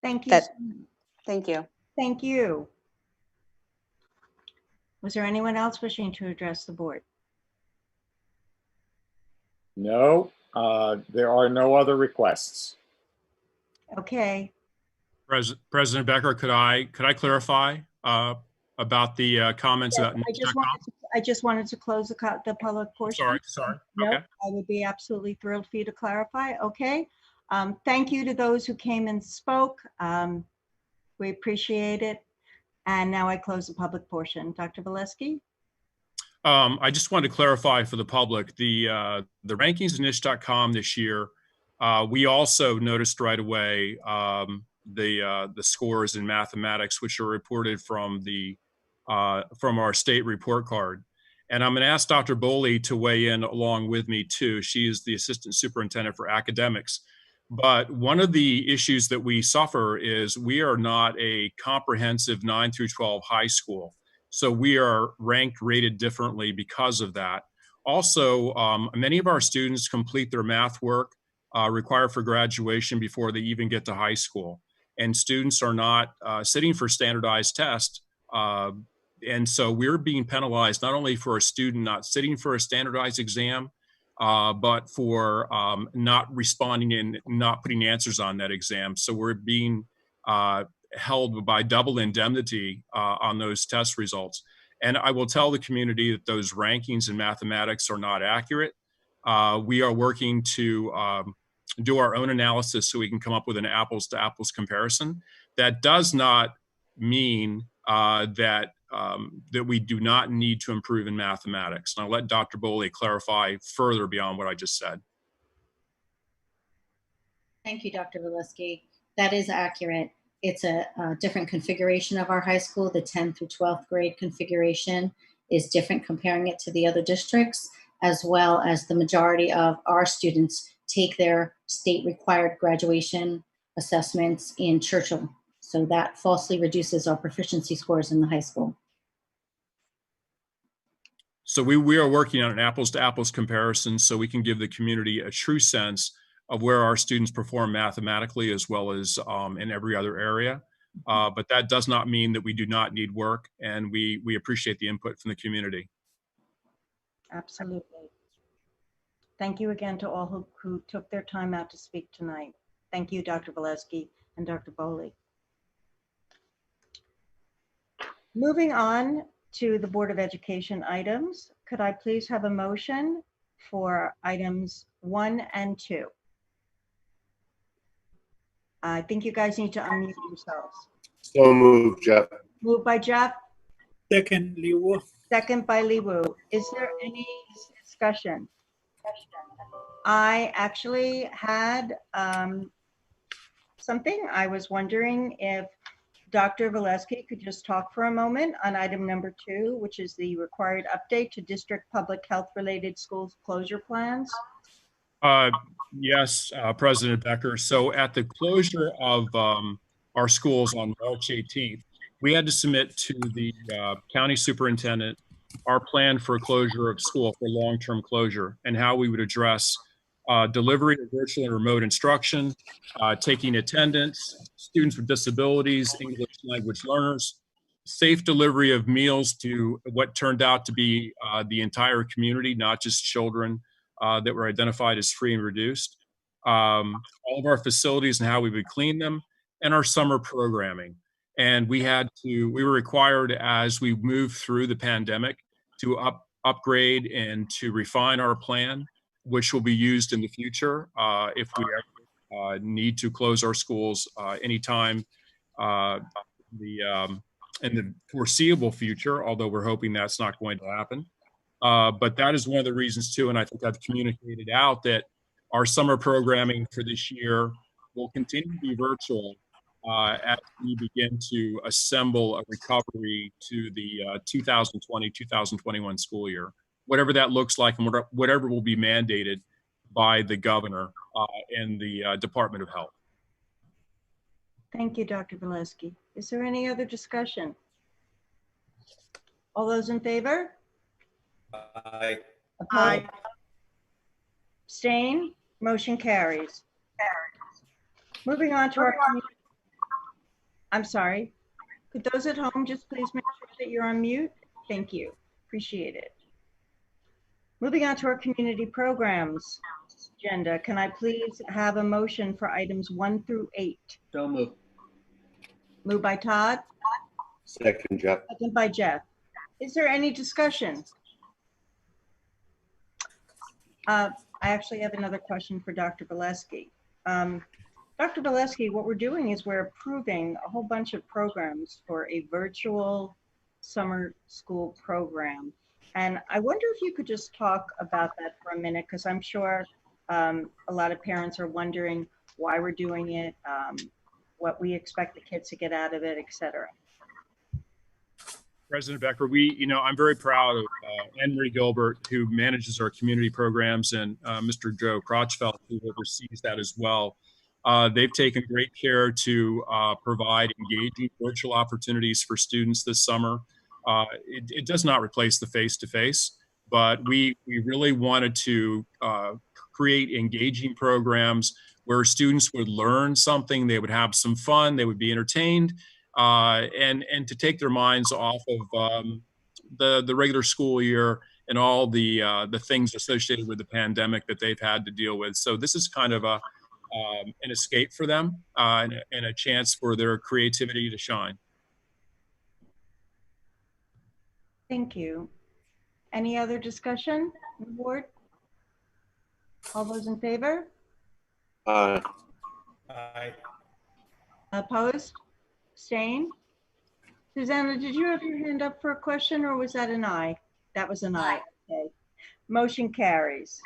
Thank you. Thank you. Thank you. Was there anyone else wishing to address the board? No, there are no other requests. Okay. President Becker, could I clarify about the comments Yes, about I just wanted to close the public portion. Sorry. No, Okay. I would be absolutely thrilled for you to clarify. Okay. Thank you to those who came and spoke. We appreciate it. And now I close the public portion. Dr. Valesky? I just wanted to clarify for the public, the rankings in niche.com this year, we also noticed right away the scores in mathematics, which are reported from our state report card. And I'm going to ask Dr. Boley to weigh in along with me too. She is the assistant superintendent for academics. But one of the issues that we suffer is we are not a comprehensive 9 through 12 high school. So we are rated differently because of that. Also, many of our students complete their math work required for graduation before they even get to high school. And students are not sitting for standardized tests. And so we're being penalized not only for a student not sitting for a standardized exam, but for not responding and not putting answers on that exam. So we're being held by double indemnity on those test results. And I will tell the community that those rankings in mathematics are not accurate. We are working to do our own analysis so we can come up with an apples to apples comparison. That does not mean that we do not need to improve in mathematics. And I'll let Dr. Boley clarify further beyond what I just said. Thank you, Dr. Valesky. That is accurate. It's a different configuration of our high school. The 10th through 12th grade configuration is different comparing it to the other districts, as well as the majority of our students take their state required graduation assessments in Churchill. So that falsely reduces our proficiency scores in the high school. So we are working on an apples to apples comparison so we can give the community a true sense of where our students perform mathematically as well as in every other area. But that does not mean that we do not need work, and we appreciate the input from the community. Absolutely. Thank you again to all who took their time out to speak tonight. Thank you, Dr. Valesky and Dr. Boley. Moving on to the Board of Education items, could I please have a motion for items 1 and 2? I think you guys need to unmute yourselves. So moved, Jeff. Moved by Jeff. Second, Li Wu. Second by Li Wu. Is there any discussion? I actually had something. I was wondering if Dr. Valesky could just talk for a moment on item number 2, which is the required update to district public health related schools closure plans. Yes, President Becker. So at the closure of our schools on March 18th, we had to submit to the county superintendent our plan for closure of school, for long-term closure, and how we would address delivery of virtual and remote instruction, taking attendance, students with disabilities, English language learners, safe delivery of meals to what turned out to be the entire community, not just children that were identified as free and reduced, all of our facilities and how we would clean them, and our summer programming. And we were required as we moved through the pandemic to upgrade and to refine our plan, which will be used in the future if we ever need to close our schools anytime in the foreseeable future, although we're hoping that's not going to happen. But that is one of the reasons too, and I think I've communicated out that our summer programming for this year will continue to be virtual as we begin to assemble a recovery to the 2020-2021 school year, whatever that looks like and whatever will be mandated by the governor and the Department of Health. Thank you, Dr. Valesky. Is there any other discussion? All those in favor? Aye. Opposed? Abstain? Motion carries. Moving on to our, I'm sorry. Could those at home just please make sure that you're on mute? Thank you. Appreciate it. Moving on to our community programs agenda. Can I please have a motion for items 1 through 8? So moved. Moved by Todd. Second, Jeff. Second by Jeff. Is there any discussion? I actually have another question for Dr. Valesky. Dr. Valesky, what we're doing is we're approving a whole bunch of programs for a virtual summer school program. And I wonder if you could just talk about that for a minute, because I'm sure a lot of parents are wondering why we're doing it, what we expect the kids to get out of it, et cetera. President Becker, I'm very proud of Anne Marie Gilbert, who manages our community programs, and Mr. Joe Crotchfeld, who oversees that as well. They've taken great care to provide engaging virtual opportunities for students this summer. It does not replace the face-to-face, but we really wanted to create engaging programs where students would learn something, they would have some fun, they would be entertained, and to take their minds off of the regular school year and all the things associated with the pandemic that they've had to deal with. So this is kind of an escape for them and a chance for their creativity to shine. Thank you. Any other discussion on the board? All those in favor? Aye. Aye. Opposed? Abstain? Susanna, did you have your hand up for a question, or was that an aye? That was an aye. Okay. Motion carries.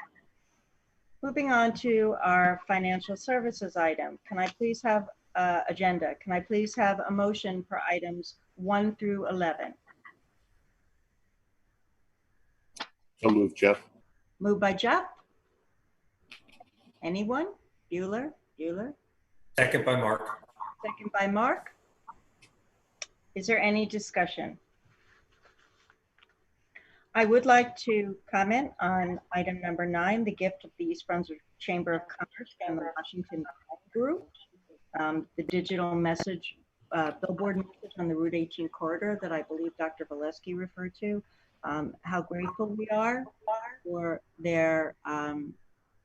Moving on to our financial services item. Can I please have agenda? Can I please have a motion for items 1 through 11? So moved, Jeff. Moved by Jeff. Anyone? Bueller? Second by Mark. Second by Mark. Is there any discussion? I would like to comment on item number 9, the gift of the East Brunswick Chamber of Commerce and the Washington Group, the digital message, billboard message on the Route 18 corridor that I believe Dr. Valesky referred to. How grateful we are for their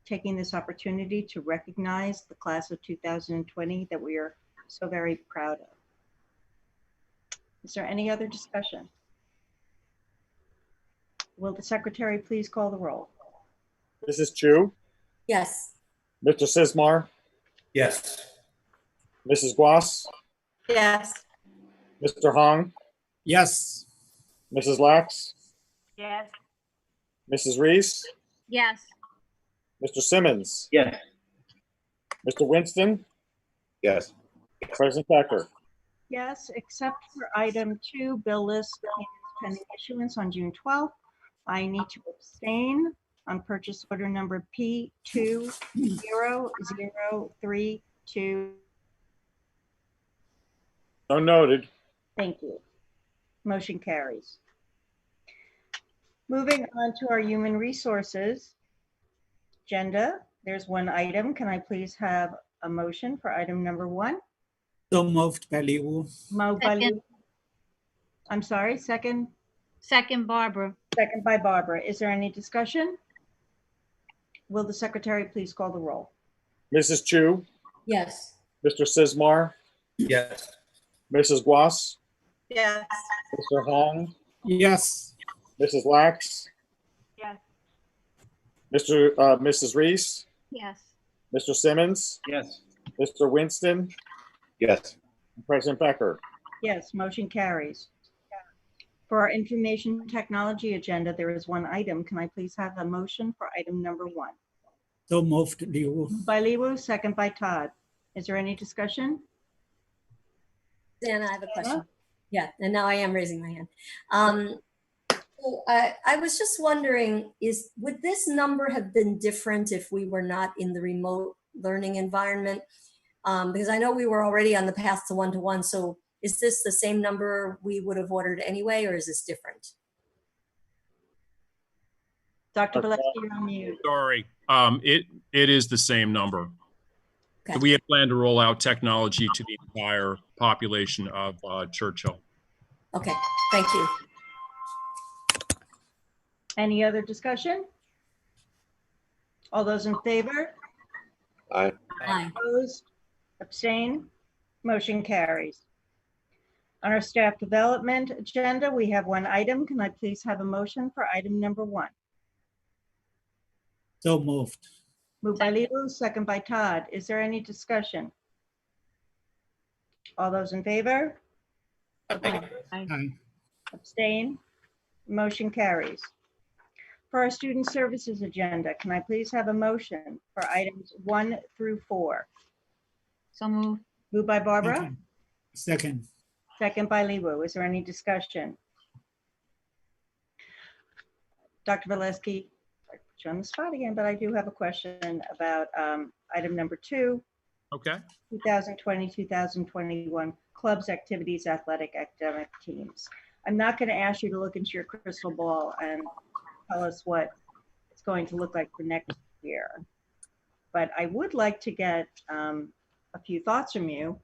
taking this opportunity to recognize the class of 2020 that we are so very proud of. Is there any other discussion? Will the secretary please call the roll? Mrs. Chu? Yes. Mr. Sismar? Yes. Mrs. Guas? Yes. Mr. Hong? Yes. Mrs. Lax? Yes. Mrs. Reese? Yes. Mr. Simmons? Yes. Mr. Winston? Yes. President Becker? Yes, except for item 2, bill list pending issuance on June 12th. I need to abstain on purchase order number P20032. So noted. Thank you. Motion carries. Moving on to our human resources agenda, there's one item. Can I please have a motion for item number 1? So moved by Liu. Moved by Liu. I'm sorry, second? Second, Barbara. Second by Barbara. Is there any discussion? Will the secretary please call the roll? Mrs. Chu? Yes. Mr. Sismar? Yes. Mrs. Guas? Yes. Mr. Hong? Yes. Mrs. Lax? Yes. Mrs. Reese? Yes. Mr. Simmons, Yes. Mr. Winston, Yes. and President Becker. Yes, motion carries. For our information technology agenda, there is one item. Can I please have a motion for item number 1? So moved, Liu. Moved by Liwu, second by Todd. Is there any discussion? Dan, I have a question. Yeah, and now I am raising my hand. So I was just wondering, would this number have been different if we were not in the remote learning environment? Because I know we were already on the path to one-to-one. So is this the same number we would have ordered anyway, or is this different? Dr. Valesky, you're on mute. Sorry, it is the same number. Okay. So we have planned to roll out technology to the entire population of Churchill. Okay, thank you. Any other discussion? All those in favor? Aye. Aye. Opposed? Abstain? Motion carries. On our staff development agenda, we have one item. Can I please have a motion for item number 1? So moved. Moved by Lilu, second by Todd. Is there any discussion? All those in favor? Aye. Abstain? Motion carries. For our student services agenda, can I please have a motion for items 1 through 4? So moved. Moved by Barbara, Second. second by Liwu. Is there any discussion? Dr. Valesky, I put you on the spot again, but I do have a question about item number 2. Okay. 2020-2021 clubs, activities, athletic, academic teams. I'm not going to ask you to look into your crystal ball and tell us what it's going to look like for next year, but I would like to get a few thoughts from you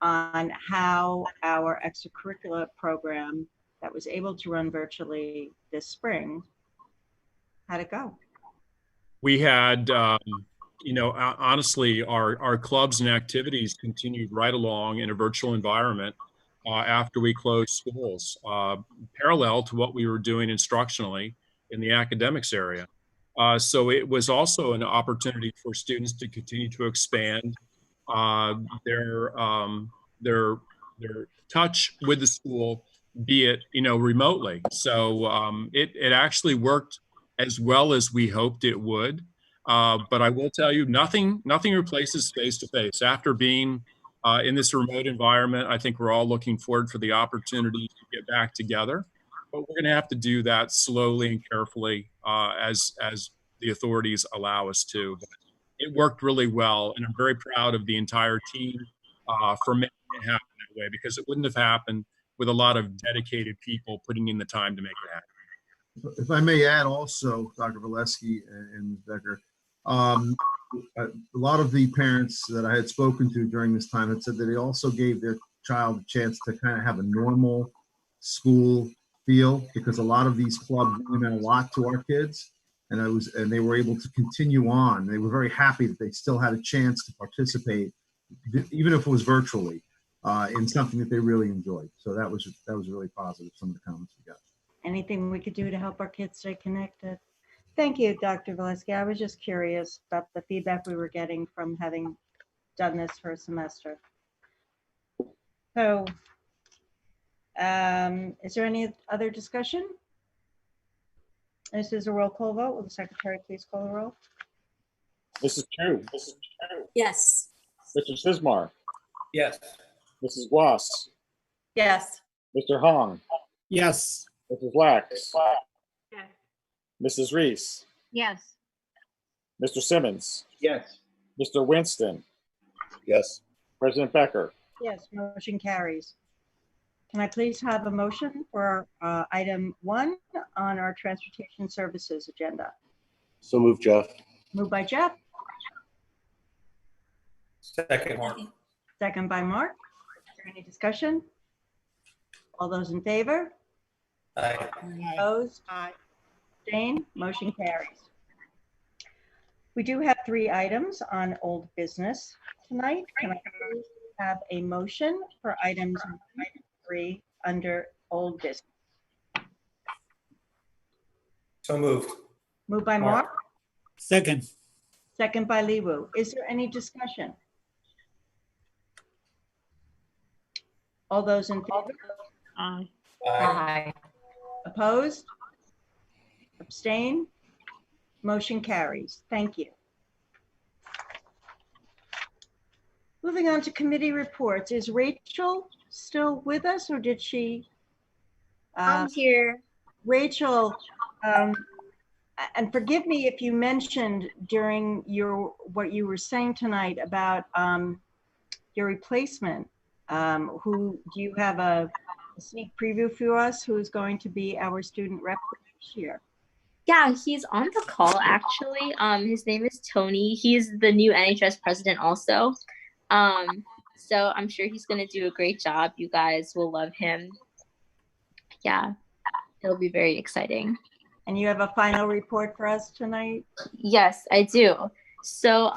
on how our extracurricular program that was able to run virtually this spring, how'd it go? We had, honestly, our clubs and activities continued right along in a virtual environment after we closed schools, parallel to what we were doing instructionally in the academics area. So it was also an opportunity for students to continue to expand their touch with the school, be it remotely. So it actually worked as well as we hoped it would. But I will tell you, nothing replaces face-to-face. After being in this remote environment, I think we're all looking forward for the opportunity to get back together. But we're going to have to do that slowly and carefully as the authorities allow us to. But it worked really well, and I'm very proud of the entire team for making it happen that way, because it wouldn't have happened with a lot of dedicated people putting in the time to make it happen. If I may add also, Dr. Valesky and Becker, a lot of the parents that I had spoken to during this time had said that they also gave their child a chance to kind of have a normal school feel, because a lot of these clubs really meant a lot to our kids, and they were able to continue on. They were very happy that they still had a chance to participate, even if it was virtually, in something that they really enjoyed. So that was really positive, some of the comments we got. Anything we could do to help our kids stay connected? Thank you, Dr. Valesky. I was just curious about the feedback we were getting from having done this for a semester. So, is there any other discussion? This is a roll call vote. Will the secretary please call the roll? Mrs. Chu. Yes. Mr. Sismar. Yes. Mrs. Gloss. Yes. Mr. Hong. Yes. Mrs. Wax. Yes. Mrs. Reese. Yes. Mr. Simmons. Yes. Mr. Winston. Yes. President Becker. Yes, motion carries. Can I please have a motion for item 1 on our transportation services agenda? So move, Jeff. Moved by Jeff, Second, Mark. second by Mark. Is there any discussion? All those in favor? Aye. Opposed? Aye. Abstained? Motion carries. We do have 3 items on old business tonight. Can I please have a motion for items 1 and 3 under old business? So moved. Moved by Mark, Second. Second by Liwu. Is there any discussion? All those in favor? Aye. Aye. Opposed? Abstain? Motion carries. Thank you. Moving on to committee reports. Is Rachel still with us, or did she? I'm here. Rachel, and forgive me if you mentioned during what you were saying tonight about your replacement. Who do you have a sneak preview for us? Who is going to be our student rep this year? Yeah, he's on the call actually. His name is Tony. He's the new NHS president also. So I'm sure he's gonna do a great job. You guys will love him. Yeah, it'll be very exciting. And you have a final report for us tonight? Yes, I do. So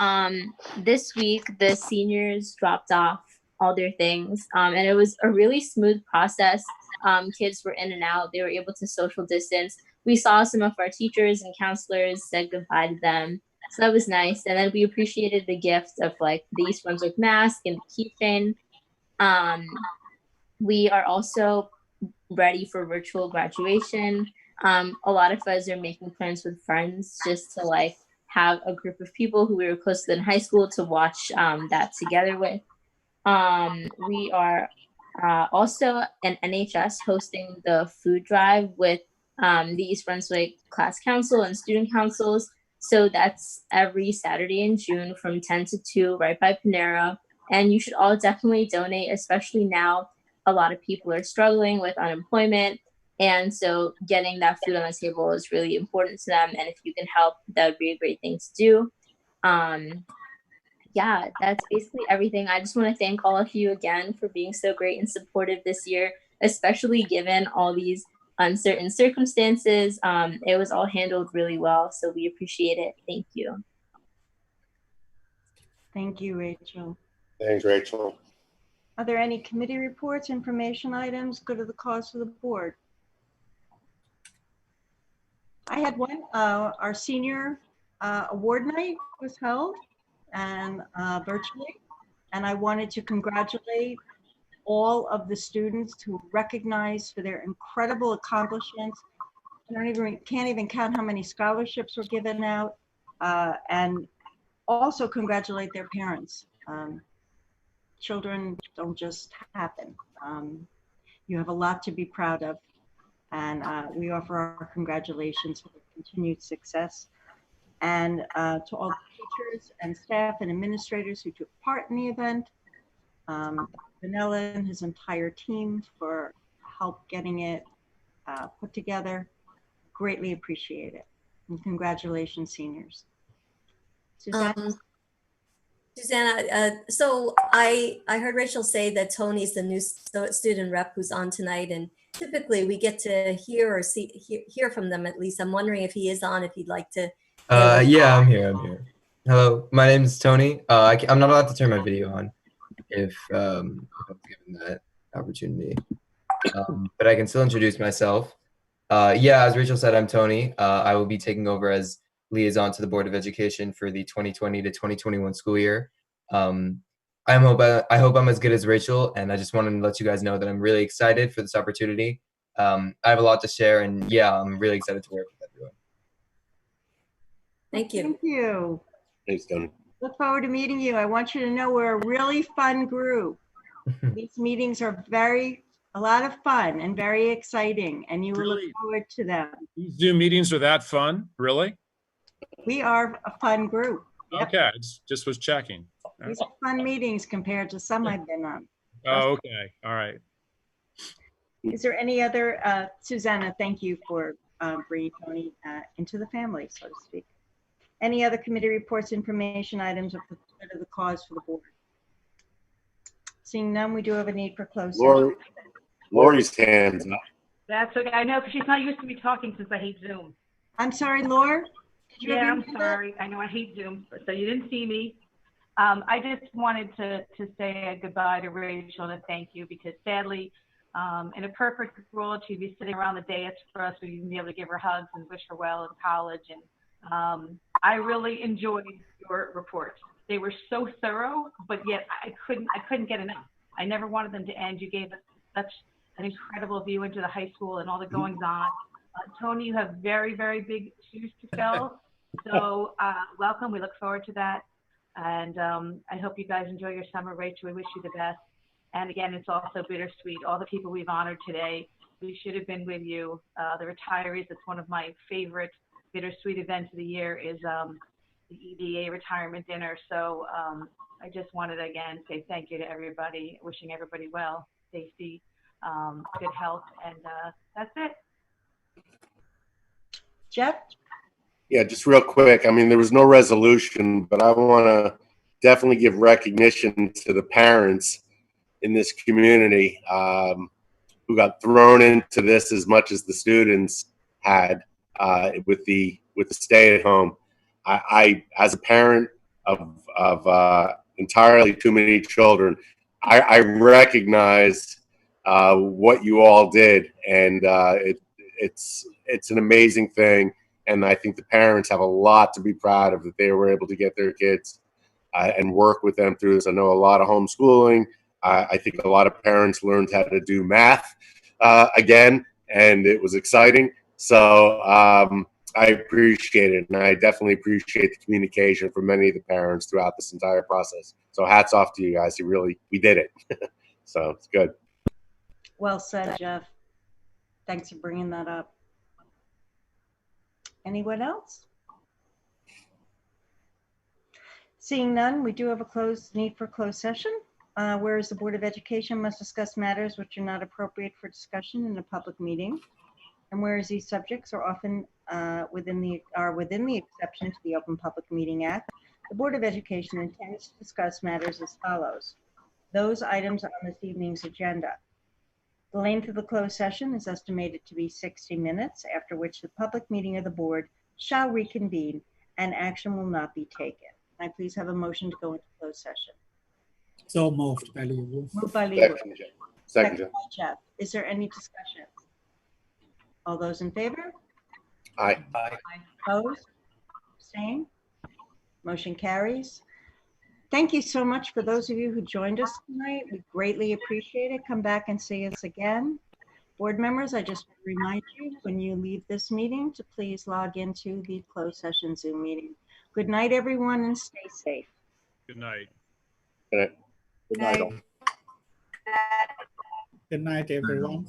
this week the seniors dropped off all their things, and it was a really smooth process. Kids were in and out. They were able to social distance. We saw some of our teachers and counselors, said goodbye to them. So that was nice. And then we appreciated the gift of like the East Brunswick mask and the keychain. We are also ready for virtual graduation. A lot of us are making plans with friends just to like have a group of people who we were close to in high school to watch that together with. We are also an NHS hosting the food drive with the East Brunswick Class Council and Student Councils. So that's every Saturday in June from 10 to 2 right by Panera. And you should all definitely donate, especially now a lot of people are struggling with unemployment. And so getting that food on the table is really important to them. And if you can help, that would be a great thing to do. Yeah, that's basically everything. I just want to thank all of you again for being so great and supportive this year, especially given all these uncertain circumstances. It was all handled really well, so we appreciate it. Thank you. Thank you, Rachel. Thanks, Rachel. Are there any committee reports, information items, good of the cause of the board? I had one. Our senior award night was held and virtually, and I wanted to congratulate all of the students who were recognized for their incredible accomplishments. I can't even count how many scholarships were given out, and also congratulate their parents. Children don't just happen. You have a lot to be proud of, and we offer our congratulations for the continued success. And to all the teachers and staff and administrators who took part in the event, Vanilla and his entire team for help getting it put together. Greatly appreciate it. And congratulations, seniors. Suzanne? Susanna, so I heard Rachel say that Tony's the new student rep who's on tonight, and typically we get to hear from them at least. I'm wondering if he is on, if he'd like to. Yeah, I'm here. Hello, my name is Tony. I'm not allowed to turn my video on if I'm given that opportunity, but I can still introduce myself. Yeah, as Rachel said, I'm Tony. I will be taking over as liaison to the Board of Education for the 2020 to 2021 school year. I hope I'm as good as Rachel, and I just wanted to let you guys know that I'm really excited for this opportunity. I have a lot to share, and yeah, I'm really excited to work with everyone. Thank you. Thank you. Thanks, Tony. Look forward to meeting you. I want you to know we're a really fun group. These meetings are a lot of fun and very exciting, and you will look forward to them. These Zoom meetings are that fun? Really? We are a fun group. Yep. Okay, I just was checking. These are fun meetings compared to some I've been on. Oh, okay. All right. Is there any other, Susanna, thank you for bringing Tony into the family, so to speak. Any other committee reports, information items of the cause for the board? Seeing none, we do have a need for closed session. Lori's hands up. That's okay. I know, because she's not used to me talking since I hate Zoom. I'm sorry, Laura? Yeah, I'm sorry. I know I hate Zoom, so you didn't see me. I just wanted to say a goodbye to Rachel, to thank you, because sadly, in a perfect world, she'd be sitting around the dais for us. We'd be able to give her hugs and wish her well in college. And I really enjoyed your reports. They were so thorough, but yet I couldn't get enough. I never wanted them to end. You gave us such an incredible view into the high school and all the goings on. Tony, you have very, very big shoes to fill. So welcome. We look forward to that. And I hope you guys enjoy your summer. Rachel, we wish you the best. And again, it's also bittersweet. All the people we've honored today, we should have been with you. The retirees, it's one of my favorite bittersweet events of the year is the EDA retirement dinner. So I just wanted to again say thank you to everybody, wishing everybody well, safety, good health, and that's it. Jeff? Yeah, just real quick. I mean, there was no resolution, but I want to definitely give recognition to the parents in this community who got thrown into this as much as the students had with the stay at home. I as a parent of entirely too many children, I recognize what you all did, and it's an amazing thing. And I think the parents have a lot to be proud of that they were able to get their kids and work with them through this. I know a lot of homeschooling. I think a lot of parents learned how to do math again, and it was exciting. So I appreciate it, and I definitely appreciate the communication from many of the parents throughout this entire process. So hats off to you guys. We did it. So it's good. Well said, Jeff. Thanks for bringing that up. Anyone else? Seeing none, we do have a need for closed session. Whereas the Board of Education must discuss matters which are not appropriate for discussion in a public meeting, and whereas these subjects are often within the exception to the Open Public Meeting Act, the Board of Education intends to discuss matters as follows. Those items on this evening's agenda. The length of the closed session is estimated to be 60 minutes, after which the public meeting of the board shall reconvene and action will not be taken. Can I please have a motion to go into closed session? So moved by Li Wu. Moved by Li Wu. Second, by Jeff. Is there any discussion? All those in favor? Aye. Opposed? Abstained? Motion carries. Thank you so much for those of you who joined us tonight. We greatly appreciate it. Come back and see us again. Board members, I just remind you when you leave this meeting to please log into the closed session Zoom meeting. Good night, everyone, and stay safe. Good night. Good night. Good night. Good night, everyone.